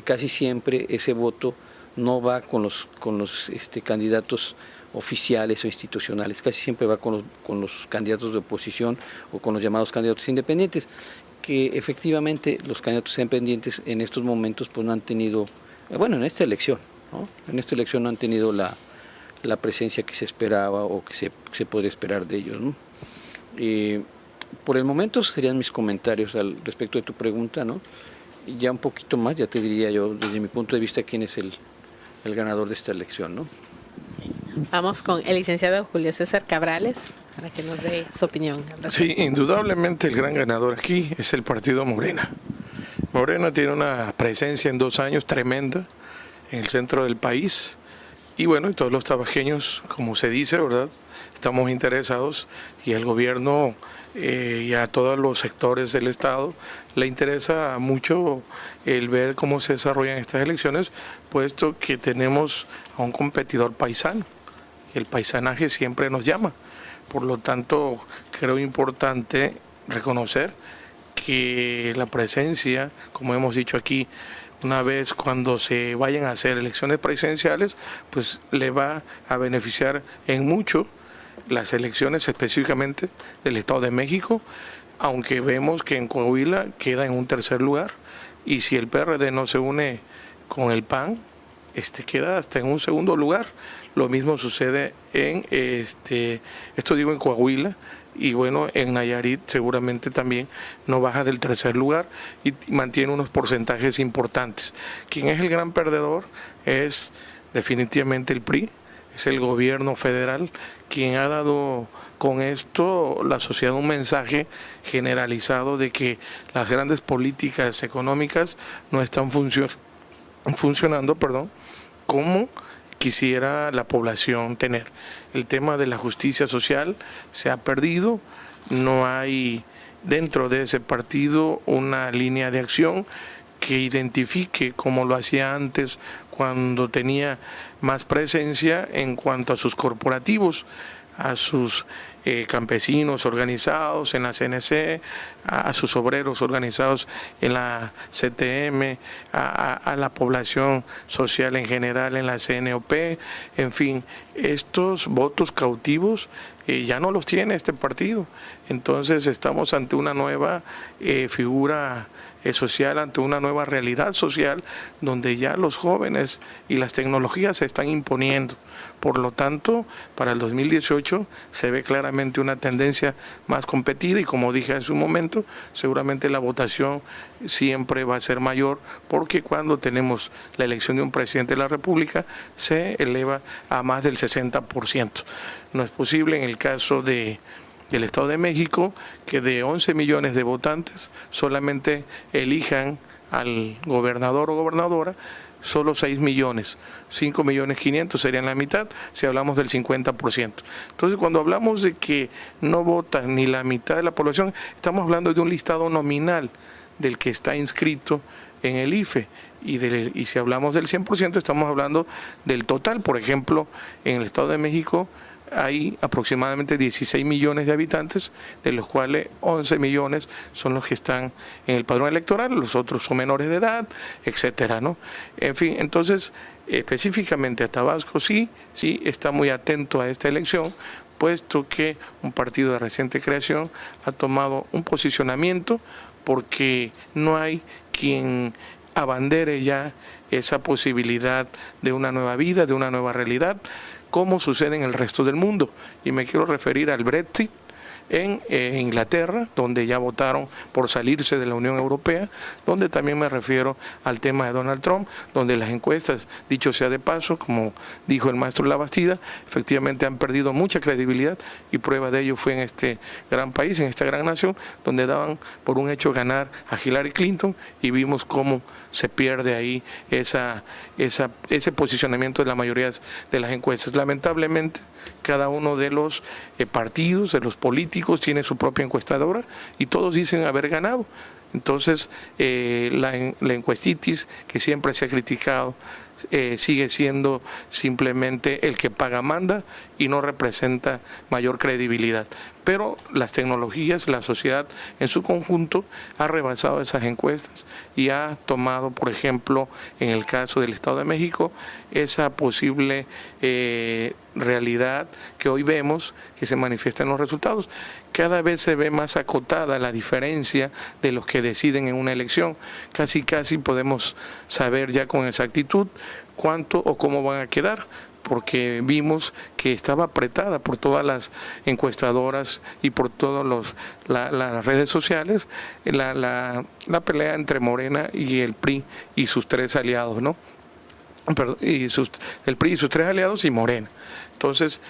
Casi siempre ese voto no va con los candidatos oficiales o institucionales, casi siempre va con los candidatos de oposición o con los llamados candidatos independientes, que efectivamente los candidatos independientes en estos momentos pues no han tenido, bueno, en esta elección, ¿no? En esta elección no han tenido la presencia que se esperaba o que se podría esperar de ellos, ¿no? Por el momento serían mis comentarios respecto de tu pregunta, ¿no? Y ya un poquito más, ya te diría yo, desde mi punto de vista, quién es el ganador de esta elección, ¿no? Vamos con el licenciado Julio César Cabrales para que nos dé su opinión. Sí, indudablemente el gran ganador aquí es el partido Morena. Morena tiene una presencia en 2 años tremenda en el centro del país y bueno, y todos los tabaqueños, como se dice, ¿verdad?, estamos interesados y el gobierno y a todos los sectores del Estado le interesa mucho el ver cómo se desarrollan estas elecciones, puesto que tenemos a un competidor paisano. El paisanaje siempre nos llama. Por lo tanto, creo importante reconocer que la presencia, como hemos dicho aquí, una vez cuando se vayan a hacer elecciones presidenciales, pues le va a beneficiar en mucho las elecciones específicamente del Estado de México, aunque vemos que en Coahuila queda en un 3er lugar, y si el PRD no se une con el PAN, queda hasta en un 2º lugar. Lo mismo sucede en esto digo en Coahuila, y bueno, en Nayarit seguramente también no baja del 3er lugar y mantiene unos porcentajes importantes. Quien es el gran perdedor es definitivamente el PRI, es el gobierno federal quien ha dado con esto la sociedad un mensaje generalizado de que las grandes políticas económicas no están funcionando, como quisiera la población tener. El tema de la justicia social se ha perdido, no hay dentro de ese partido una línea de acción que identifique como lo hacía antes cuando tenía más presencia en cuanto a sus corporativos, a sus campesinos organizados en la CNC, a sus obreros organizados en la CTM, a la población social en general en la CNOP, en fin, estos votos cautivos ya no los tiene este partido. Entonces estamos ante una nueva figura social ante una nueva realidad social donde ya los jóvenes y las tecnologías se están imponiendo. Por lo tanto, para el 2018 se ve claramente una tendencia más competida y, como dije hace un momento, seguramente la votación siempre va a ser mayor, porque cuando tenemos la elección de un presidente de la República se eleva a más del 60%. No es posible en el caso del Estado de México que de 11 millones de votantes solamente elijan al gobernador o gobernadora solo 6 millones, 5.500.000 serían la mitad si hablamos del 50%. Entonces, cuando hablamos de que no vota ni la mitad de la población, estamos hablando de un listado nominal del que está inscrito en el IFE, y si hablamos del 100% estamos hablando del total. Por ejemplo, en el Estado de México hay aproximadamente 16 millones de habitantes, de los cuales 11 millones son los que están en el padrón electoral, los otros son menores de edad, etcétera, ¿no? En fin, entonces, específicamente a Tabasco sí está muy atento a esta elección, puesto que un partido de reciente creación ha tomado un posicionamiento, porque no hay quien abandere ya esa posibilidad de una nueva vida, de una nueva realidad, como sucede en el resto del mundo. Y me quiero referir al Brexit en Inglaterra, donde ya votaron por salirse de la Unión Europea, donde también me refiero al tema de Donald Trump, donde las encuestas, dicho sea de paso, como dijo el maestro Labastida, efectivamente han perdido mucha credibilidad, y prueba de ello fue en este gran país, en esta gran nación, donde daban por un hecho ganar a Hillary Clinton, y vimos cómo se pierde ahí ese posicionamiento de la mayoría de las encuestas. Lamentablemente, cada uno de los partidos, de los políticos, tiene su propia encuestadora y todos dicen haber ganado. Entonces, la encuestitis, que siempre se ha criticado, sigue siendo simplemente el que paga manda y no representa mayor credibilidad. Pero las tecnologías, la sociedad en su conjunto ha rebasado esas encuestas y ha tomado, por ejemplo, en el caso del Estado de México, esa posible realidad que hoy vemos que se manifiesta en los resultados. Cada vez se ve más acotada la diferencia de los que deciden en una elección. Casi podemos saber ya con exactitud cuánto o cómo van a quedar, porque vimos que estaba apretada por todas las encuestadoras y por todas las redes sociales la pelea entre Morena y el PRI y sus tres aliados, ¿no? El PRI y sus tres aliados y Morena. Entonces,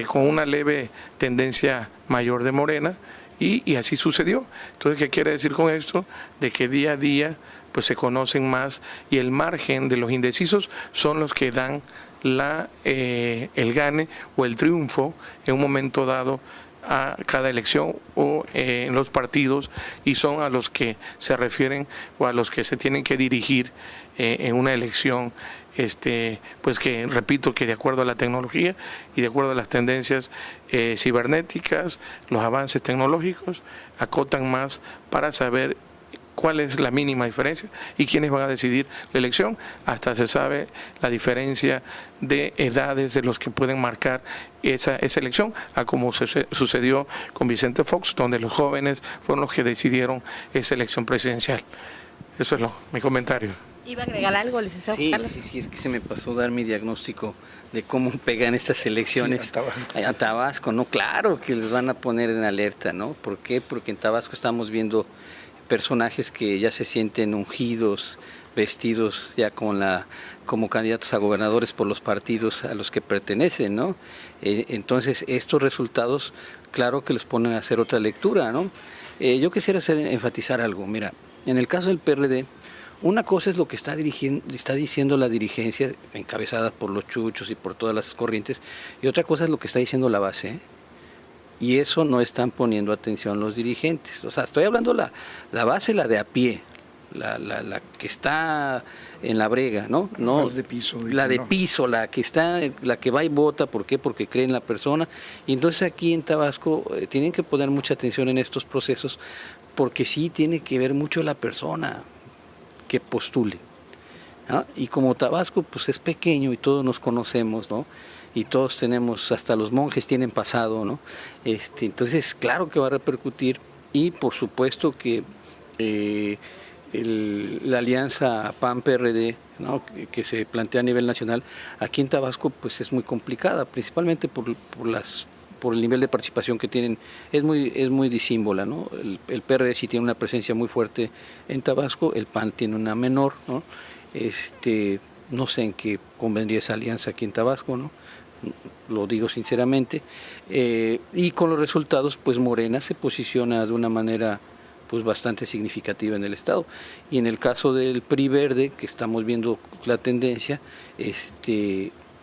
con una leve tendencia mayor de Morena, y así sucedió. Entonces, ¿qué quiere decir con esto? De que día a día pues se conocen más, y el margen de los indecisos son los que dan el gane o el triunfo en un momento dado a cada elección o en los partidos, y son a los que se refieren o a los que se tienen que dirigir en una elección, pues que repito que de acuerdo a la tecnología y de acuerdo a las tendencias cibernéticas, los avances tecnológicos acotan más para saber cuál es la mínima diferencia y quiénes van a decidir la elección. Hasta se sabe la diferencia de edades de los que pueden marcar esa elección, a como sucedió con Vicente Fox, donde los jóvenes fueron los que decidieron esa elección presidencial. Eso es mi comentario. ¿Iba a agregar algo, licenciado Carlos? Sí, es que se me pasó dar mi diagnóstico de cómo pegan estas elecciones. Sí, a Tabasco, ¿no? Claro que les van a poner en alerta, ¿no? ¿Por qué? Porque en Tabasco estamos viendo personajes que ya se sienten ungidos, vestidos ya como candidatos a gobernadores por los partidos a los que pertenecen, ¿no? Entonces, estos resultados, claro que les ponen a hacer otra lectura, ¿no? Yo quisiera enfatizar algo. Mira, en el caso del PRD, una cosa es lo que está diciendo la dirigencia, encabezada por los chuchos y por todas las corrientes, y otra cosa es lo que está diciendo la base, ¿eh? Y eso no están poniendo atención los dirigentes. O sea, estoy hablando la base, la de a pie, la que está en la brega, ¿no? Más de piso. La de piso, la que va y vota. ¿Por qué? Porque cree en la persona. Y entonces aquí en Tabasco tienen que poner mucha atención en estos procesos, porque sí tiene que ver mucho la persona que postule, ¿no? Y como Tabasco pues es pequeño y todos nos conocemos, ¿no? Y todos tenemos, hasta los monjes tienen pasado, ¿no? Entonces, claro que va a repercutir, y por supuesto que la alianza PAN-PRD, ¿no?, que se plantea a nivel nacional, aquí en Tabasco pues es muy complicada, principalmente por el nivel de participación que tienen, es muy disímbola, ¿no? El PRD sí tiene una presencia muy fuerte en Tabasco, el PAN tiene una menor, ¿no? No sé en qué convendría esa alianza aquí en Tabasco, ¿no? Lo digo sinceramente, y con los resultados pues Morena se posiciona de una manera pues bastante significativa en el estado, y en el caso del PRI verde, que estamos viendo la tendencia,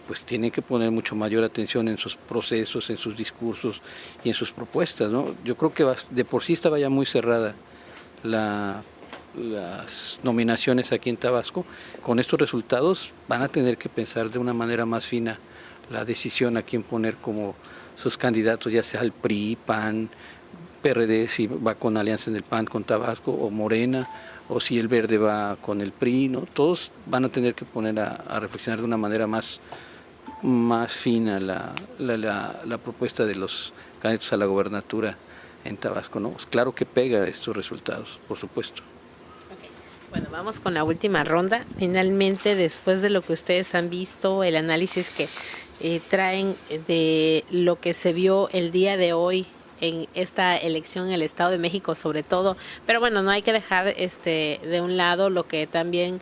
pues tienen que poner mucho mayor atención en sus procesos, en sus discursos y en sus propuestas, ¿no? Yo creo que de por sí estaba ya muy cerrada las nominaciones aquí en Tabasco. Con estos resultados van a tener que pensar de una manera más fina la decisión a quién poner como sus candidatos, ya sea el PRI, PAN, PRD, si va con alianza en el PAN con Tabasco, o Morena, o si el Verde va con el PRI, ¿no? Todos van a tener que poner a reflexionar de una manera más fina la propuesta de los candidatos a la gobernatura en Tabasco, ¿no? Pues claro que pega estos resultados, por supuesto. Okay. Bueno, vamos con la última ronda. Finalmente, después de lo que ustedes han visto, el análisis que traen de lo que se vio el día de hoy en esta elección en el Estado de México sobre todo, pero bueno, no hay que dejar de un lado lo que también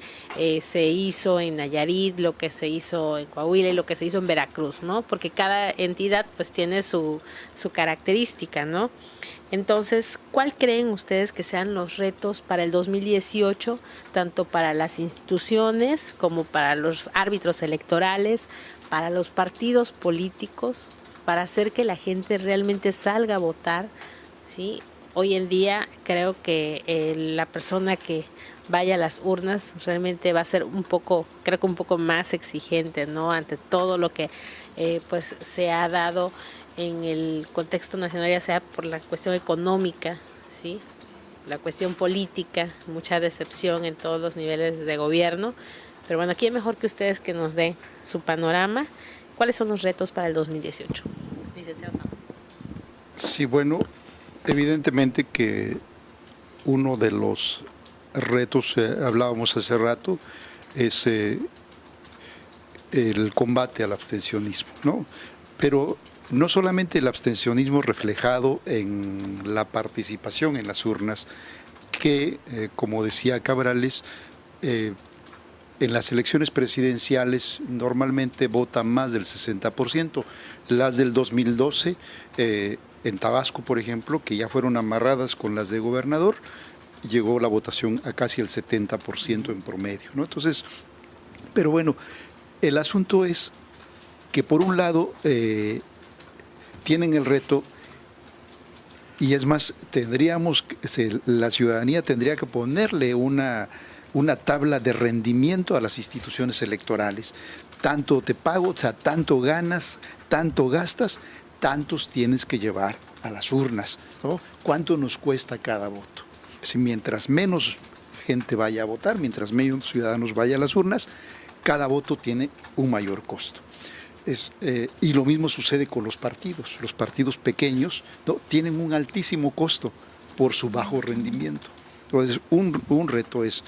se hizo en Nayarit, lo que se hizo en Coahuila y lo que se hizo en Veracruz, ¿no? Porque cada entidad pues tiene su característica, ¿no? Entonces, ¿cuál creen ustedes que sean los retos para el 2018, tanto para las instituciones como para los árbitros electorales, para los partidos políticos, para hacer que la gente realmente salga a votar, ¿sí? Hoy en día creo que la persona que vaya a las urnas realmente va a ser un poco más exigente, ¿no? Ante todo lo que pues se ha dado en el contexto nacional, ya sea por la cuestión económica, ¿sí?, la cuestión política, mucha decepción en todos los niveles de gobierno. Pero bueno, ¿quién mejor que ustedes que nos dé su panorama? ¿Cuáles son los retos para el 2018? Licenciado Sam. Sí, bueno, evidentemente que uno de los retos, hablábamos hace rato, es el combate al abstencionismo, ¿no? Pero no solamente el abstencionismo reflejado en la participación en las urnas, que, como decía Cabrales, en las elecciones presidenciales normalmente votan más del 60%. Las del 2012, en Tabasco, por ejemplo, que ya fueron amarradas con las de gobernador, llegó la votación a casi el 70% en promedio, ¿no? Entonces, pero bueno, el asunto es que por un lado tienen el reto, y es más, la ciudadanía tendría que ponerle una tabla de rendimiento a las instituciones electorales. Tanto te pago, o sea, tanto ganas, tanto gastas, tantos tienes que llevar a las urnas, ¿no? ¿Cuánto nos cuesta cada voto? Si mientras menos gente vaya a votar, mientras menos ciudadanos vayan a las urnas, cada voto tiene un mayor costo. Y lo mismo sucede con los partidos pequeños, ¿no?, tienen un altísimo costo por su bajo rendimiento. Entonces, un reto es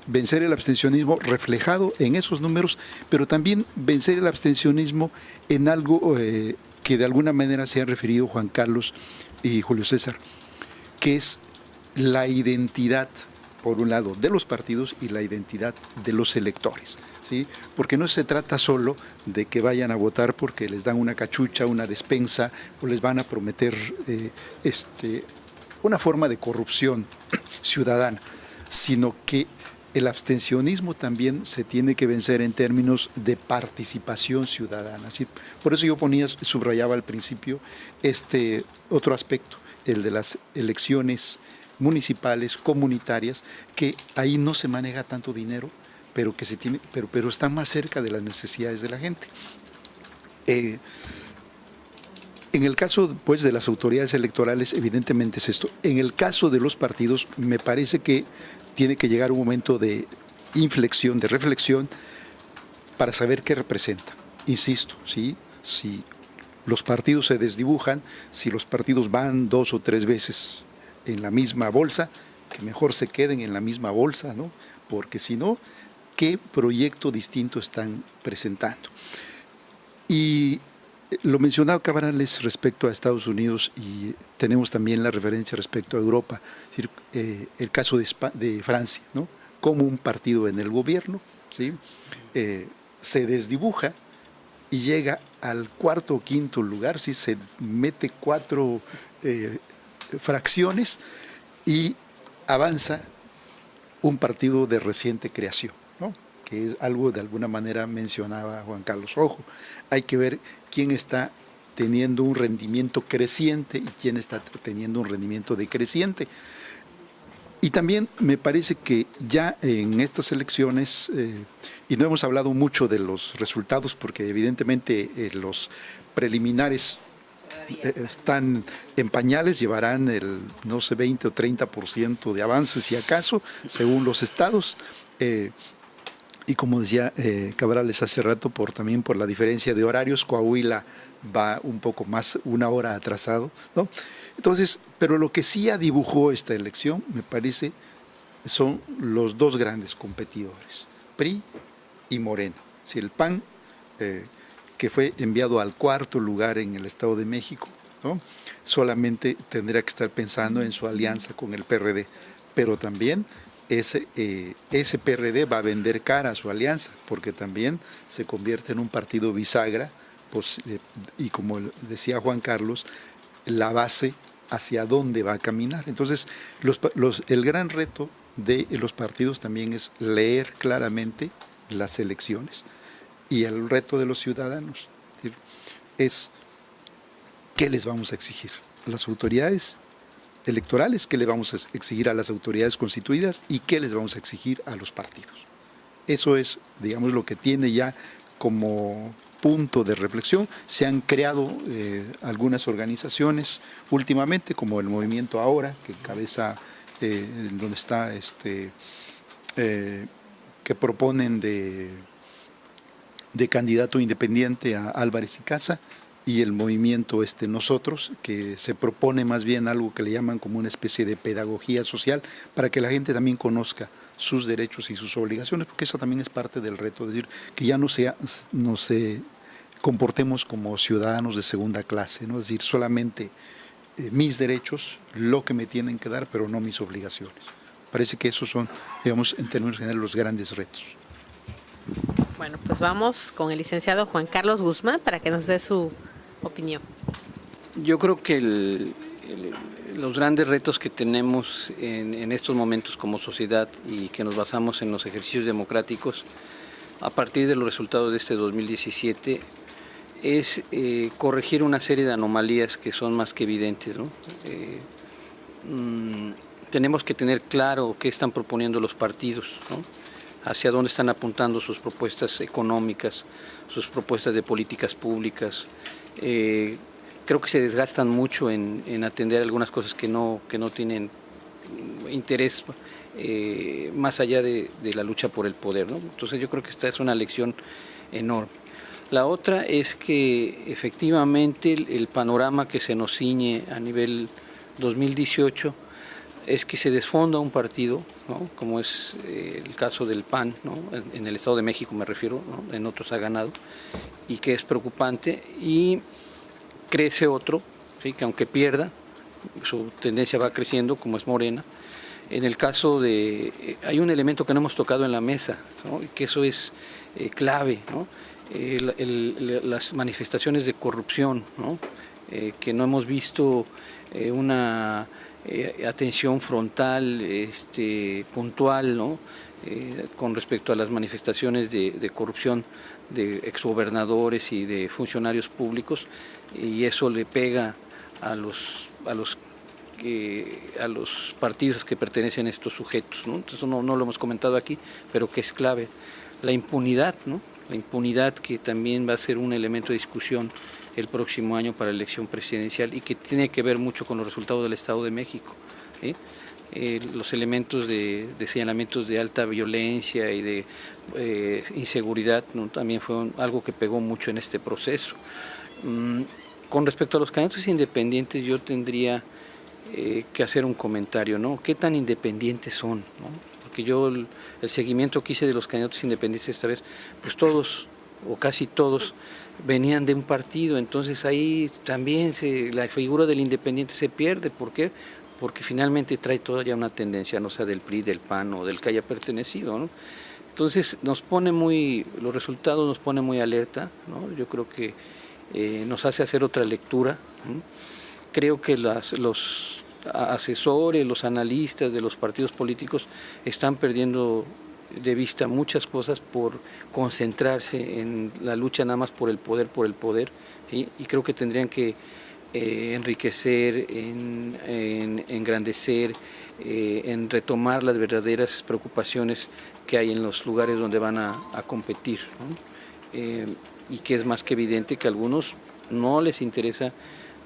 vencer el abstencionismo reflejado en esos números, pero también vencer el abstencionismo en algo que de alguna manera se han referido Juan Carlos y Julio César, que es la identidad, por un lado, de los partidos y la identidad de los electores, ¿sí? Porque no se trata solo de que vayan a votar porque les dan una cachucha, una despensa, o les van a prometer una forma de corrupción ciudadana, sino que el abstencionismo también se tiene que vencer en términos de participación ciudadana. ¿Sí? Por eso yo subrayaba al principio este otro aspecto, el de las elecciones municipales, comunitarias, que ahí no se maneja tanto dinero, pero que pero está más cerca de las necesidades de la gente. En el caso, pues, de las autoridades electorales, evidentemente es esto. En el caso de los partidos, me parece que tiene que llegar un momento de inflexión, de reflexión, para saber qué representa. Insisto, ¿sí? Si los partidos se desdibujan, si los partidos van 2 o 3 veces en la misma bolsa, que mejor se queden en la misma bolsa, ¿no? Porque si no, ¿qué proyecto distinto están presentando? Y lo mencionaba Cabrales respecto a Estados Unidos, y tenemos también la referencia respecto a Europa, es decir, el caso de Francia, ¿no? Como un partido en el gobierno, ¿sí? Se desdibuja y llega al cuarto o quinto lugar, ¿sí? Se mete 4 fracciones y avanza un partido de reciente creación, ¿no? Que es algo de alguna manera mencionaba Juan Carlos. Ojo, hay que ver quién está teniendo un rendimiento creciente y quién está teniendo un rendimiento decreciente. Y también me parece que ya en estas elecciones, y no hemos hablado mucho de los resultados porque evidentemente los preliminares están en pañales, llevarán el, no sé, 20 o 30% de avance, si acaso, según los estados. Y como decía Cabrales hace rato, también por la diferencia de horarios, Coahuila va un poco más, 1 hora atrasado, ¿no? Entonces, pero lo que sí adibujó esta elección, me parece, son los 2 grandes competidores, PRI y Morena. Si el PAN, que fue enviado al 4º lugar en el Estado de México, ¿no? Solamente tendría que estar pensando en su alianza con el PRD, pero también ese PRD va a vender cara a su alianza, porque también se convierte en un partido bisagra, pues, y como decía Juan Carlos, la base hacia dónde va a caminar. Entonces, el gran reto de los partidos también es leer claramente las elecciones, y el reto de los ciudadanos es qué les vamos a exigir a las autoridades electorales, qué le vamos a exigir a las autoridades constituidas y qué les vamos a exigir a los partidos. Eso es, digamos, lo que tiene ya como punto de reflexión. Se han creado algunas organizaciones últimamente, como el Movimiento Ahora, que encabeza, donde está, que proponen de candidato independiente a Álvarez y Casa, y el movimiento Nosotros, que se propone más bien algo que le llaman como una especie de pedagogía social, para que la gente también conozca sus derechos y sus obligaciones, porque eso también es parte del reto, es decir, que ya no se comportemos como ciudadanos de segunda clase, ¿no? Es decir, solamente mis derechos, lo que me tienen que dar, pero no mis obligaciones. Parece que esos son, digamos, en términos generales, los grandes retos. Bueno, pues vamos con el licenciado Juan Carlos Guzmán para que nos dé su opinión. Yo creo que los grandes retos que tenemos en estos momentos como sociedad, y que nos basamos en los ejercicios democráticos a partir de los resultados de este 2017, es corregir una serie de anomalías que son más que evidentes, ¿no? Tenemos que tener claro qué están proponiendo los partidos, ¿no? Hacia dónde están apuntando sus propuestas económicas, sus propuestas de políticas públicas. Creo que se desgastan mucho en atender algunas cosas que no tienen interés más allá de la lucha por el poder, ¿no? Entonces yo creo que esta es una lección enorme. La otra es que efectivamente el panorama que se nos ciñe a nivel 2018 es que se desfonda un partido, ¿no? Como es el caso del PAN, ¿no? En el Estado de México me refiero, ¿no? En otros ha ganado, y que es preocupante, y crece otro, ¿sí? Que aunque pierda, su tendencia va creciendo, como es Morena. En el caso hay un elemento que no hemos tocado en la mesa, ¿no? Y que eso es clave, ¿no? Las manifestaciones de corrupción, ¿no? Que no hemos visto una atención frontal, puntual, ¿no? Con respecto a las manifestaciones de corrupción de exgobernadores y de funcionarios públicos, y eso le pega a los partidos que pertenecen a estos sujetos, ¿no? Entonces no lo hemos comentado aquí, pero que es clave. La impunidad, ¿no? La impunidad, que también va a ser un elemento de discusión el próximo año para la elección presidencial, y que tiene que ver mucho con los resultados del Estado de México, ¿sí? Los elementos de señalamientos de alta violencia y de inseguridad, ¿no? También fue algo que pegó mucho en este proceso. Con respecto a los candidatos independientes, yo tendría que hacer un comentario, ¿no? ¿Qué tan independientes son, ¿no? Porque yo el seguimiento que hice de los candidatos independientes esta vez, pues todos o casi todos venían de un partido, entonces ahí también la figura del independiente se pierde. ¿Por qué? Porque finalmente trae toda ya una tendencia, no sea del PRI, del PAN o del que haya pertenecido, ¿no? Entonces los resultados nos ponen muy alerta, ¿no? Yo creo que nos hace hacer otra lectura, ¿no? Creo que los asesores, los analistas de los partidos políticos están perdiendo de vista muchas cosas por concentrarse en la lucha nada más por el poder, ¿sí? Y creo que tendrían que enriquecer, engrandecer, en retomar las verdaderas preocupaciones que hay en los lugares donde van a competir, ¿no? Y que es más que evidente que a algunos no les interesa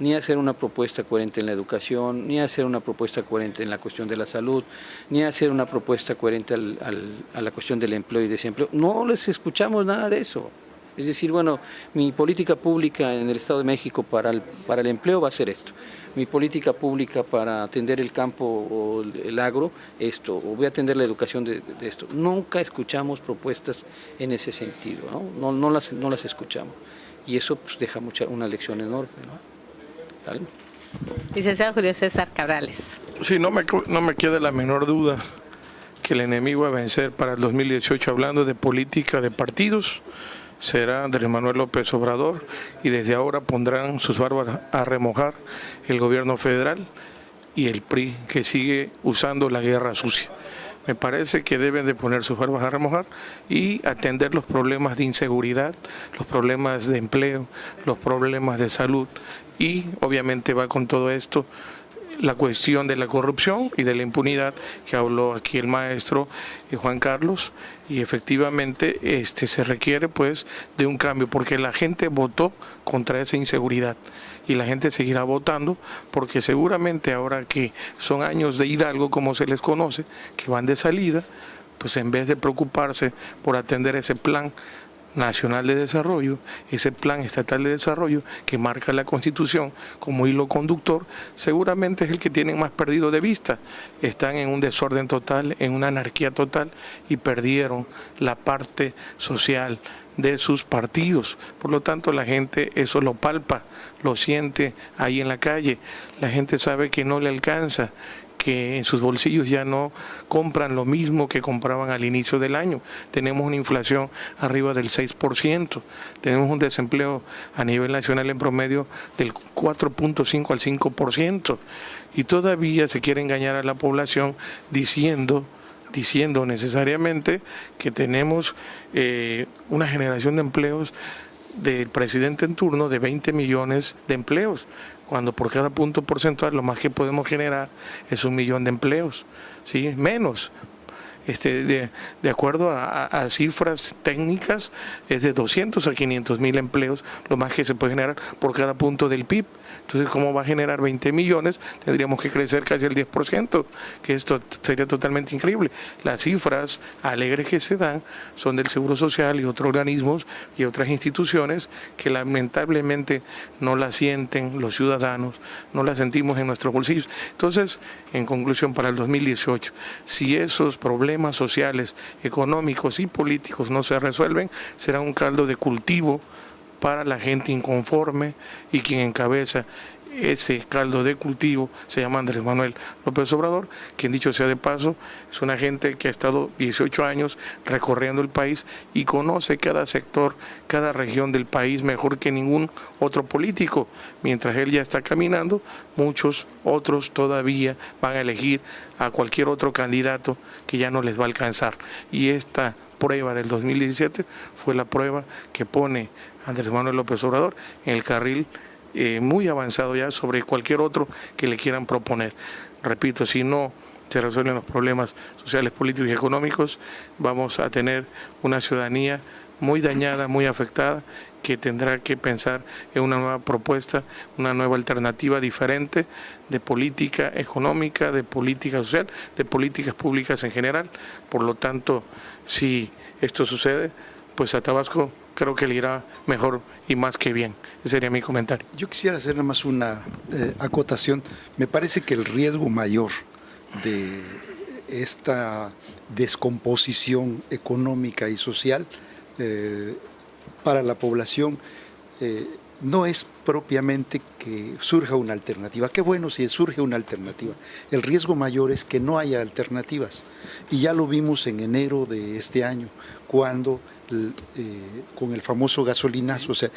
ni hacer una propuesta coherente en la educación, ni hacer una propuesta coherente en la cuestión de la salud, ni hacer una propuesta coherente a la cuestión del empleo y desempleo. No les escuchamos nada de eso. Es decir, bueno, mi política pública en el Estado de México para el empleo va a ser esto. Mi política pública para atender el campo o el agro, esto, o voy a atender la educación de esto. Nunca escuchamos propuestas en ese sentido, ¿no? No las escuchamos. Y eso pues, deja una lección enorme, ¿no? ¿Tal? Licenciado Julio César Cabrales. Sí, no me queda la menor duda que el enemigo a vencer para el 2018, hablando de política de partidos, será Andrés Manuel López Obrador, y desde ahora pondrán sus barbas a remojar el gobierno federal y el PRI, que sigue usando la guerra sucia. Me parece que deben de poner sus barbas a remojar y atender los problemas de inseguridad, los problemas de empleo, los problemas de salud, y obviamente va con todo esto la cuestión de la corrupción y de la impunidad que habló aquí el maestro Juan Carlos, y efectivamente se requiere pues de un cambio, porque la gente votó contra esa inseguridad y la gente seguirá votando, porque seguramente ahora que son años de Hidalgo, como se les conoce, que van de salida, pues en vez de preocuparse por atender ese plan nacional de desarrollo, ese plan estatal de desarrollo que marca la Constitución como hilo conductor, seguramente es el que tienen más perdido de vista. Están en un desorden total, en una anarquía total, y perdieron la parte social de sus partidos. Por lo tanto, la gente eso lo palpa, lo siente ahí en la calle. La gente sabe que no le alcanza, que en sus bolsillos ya no compran lo mismo que compraban al inicio del año. Tenemos una inflación arriba del 6%, tenemos un desempleo a nivel nacional en promedio del 4.5 al 5%, y todavía se quiere engañar a la población diciendo necesariamente que tenemos una generación de empleos del presidente en turno de 20 millones de empleos, cuando por cada punto porcentual lo más que podemos generar es 1 millón de empleos, ¿sí? Menos. De acuerdo a cifras técnicas, es de 200 a 500 mil empleos lo más que se puede generar por cada punto del PIB. Entonces, ¿cómo va a generar 20 millones? Tendríamos que crecer casi el 10%, que esto sería totalmente increíble. Las cifras alegres que se dan son del Seguro Social y otros organismos y otras instituciones que lamentablemente no las sienten los ciudadanos, no las sentimos en nuestros bolsillos. Entonces, en conclusión, para el 2018, si esos problemas sociales, económicos y políticos no se resuelven, será un caldo de cultivo para la gente inconforme, y quien encabeza ese caldo de cultivo se llama Andrés Manuel López Obrador, quien, dicho sea de paso, es una gente que ha estado 18 años recorriendo el país y conoce cada sector, cada región del país mejor que ningún otro político. Mientras él ya está caminando, muchos otros todavía van a elegir a cualquier otro candidato que ya no les va a alcanzar. Y esta prueba del 2017 fue la prueba que pone Andrés Manuel López Obrador en el carril muy avanzado ya sobre cualquier otro que le quieran proponer. Repito, si no se resuelven los problemas sociales, políticos y económicos, vamos a tener una ciudadanía muy dañada, muy afectada, que tendrá que pensar en una nueva propuesta, una nueva alternativa diferente de política económica, de política social, de políticas públicas en general. Por lo tanto, si esto sucede, pues a Tabasco creo que le irá mejor y más que bien. Ese sería mi comentario. Yo quisiera hacer nada más una acotación. Me parece que el riesgo mayor de esta descomposición económica y social para la población no es propiamente que surja una alternativa. Qué bueno si surge una alternativa. El riesgo mayor es que no haya alternativas. Y ya lo vimos en enero de este año, cuando con el famoso gasolinazo, o sea,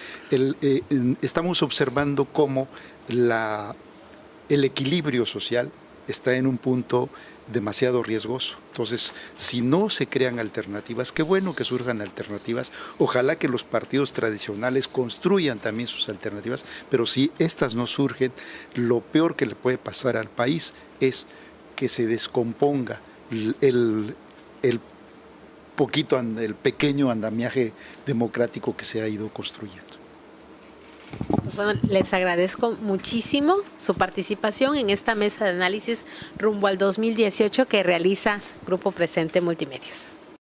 estamos observando cómo el equilibrio social está en un punto demasiado riesgoso. Entonces, si no se crean alternativas, qué bueno que surjan alternativas, ojalá que los partidos tradicionales construyan también sus alternativas, pero si estas no surgen, lo peor que le puede pasar al país es que se descomponga el pequeño andamiaje democrático que se ha ido construyendo. Pues bueno, les agradezco muchísimo su participación en esta mesa de análisis rumbo al 2018 que realiza Grupo Presente Multimedios.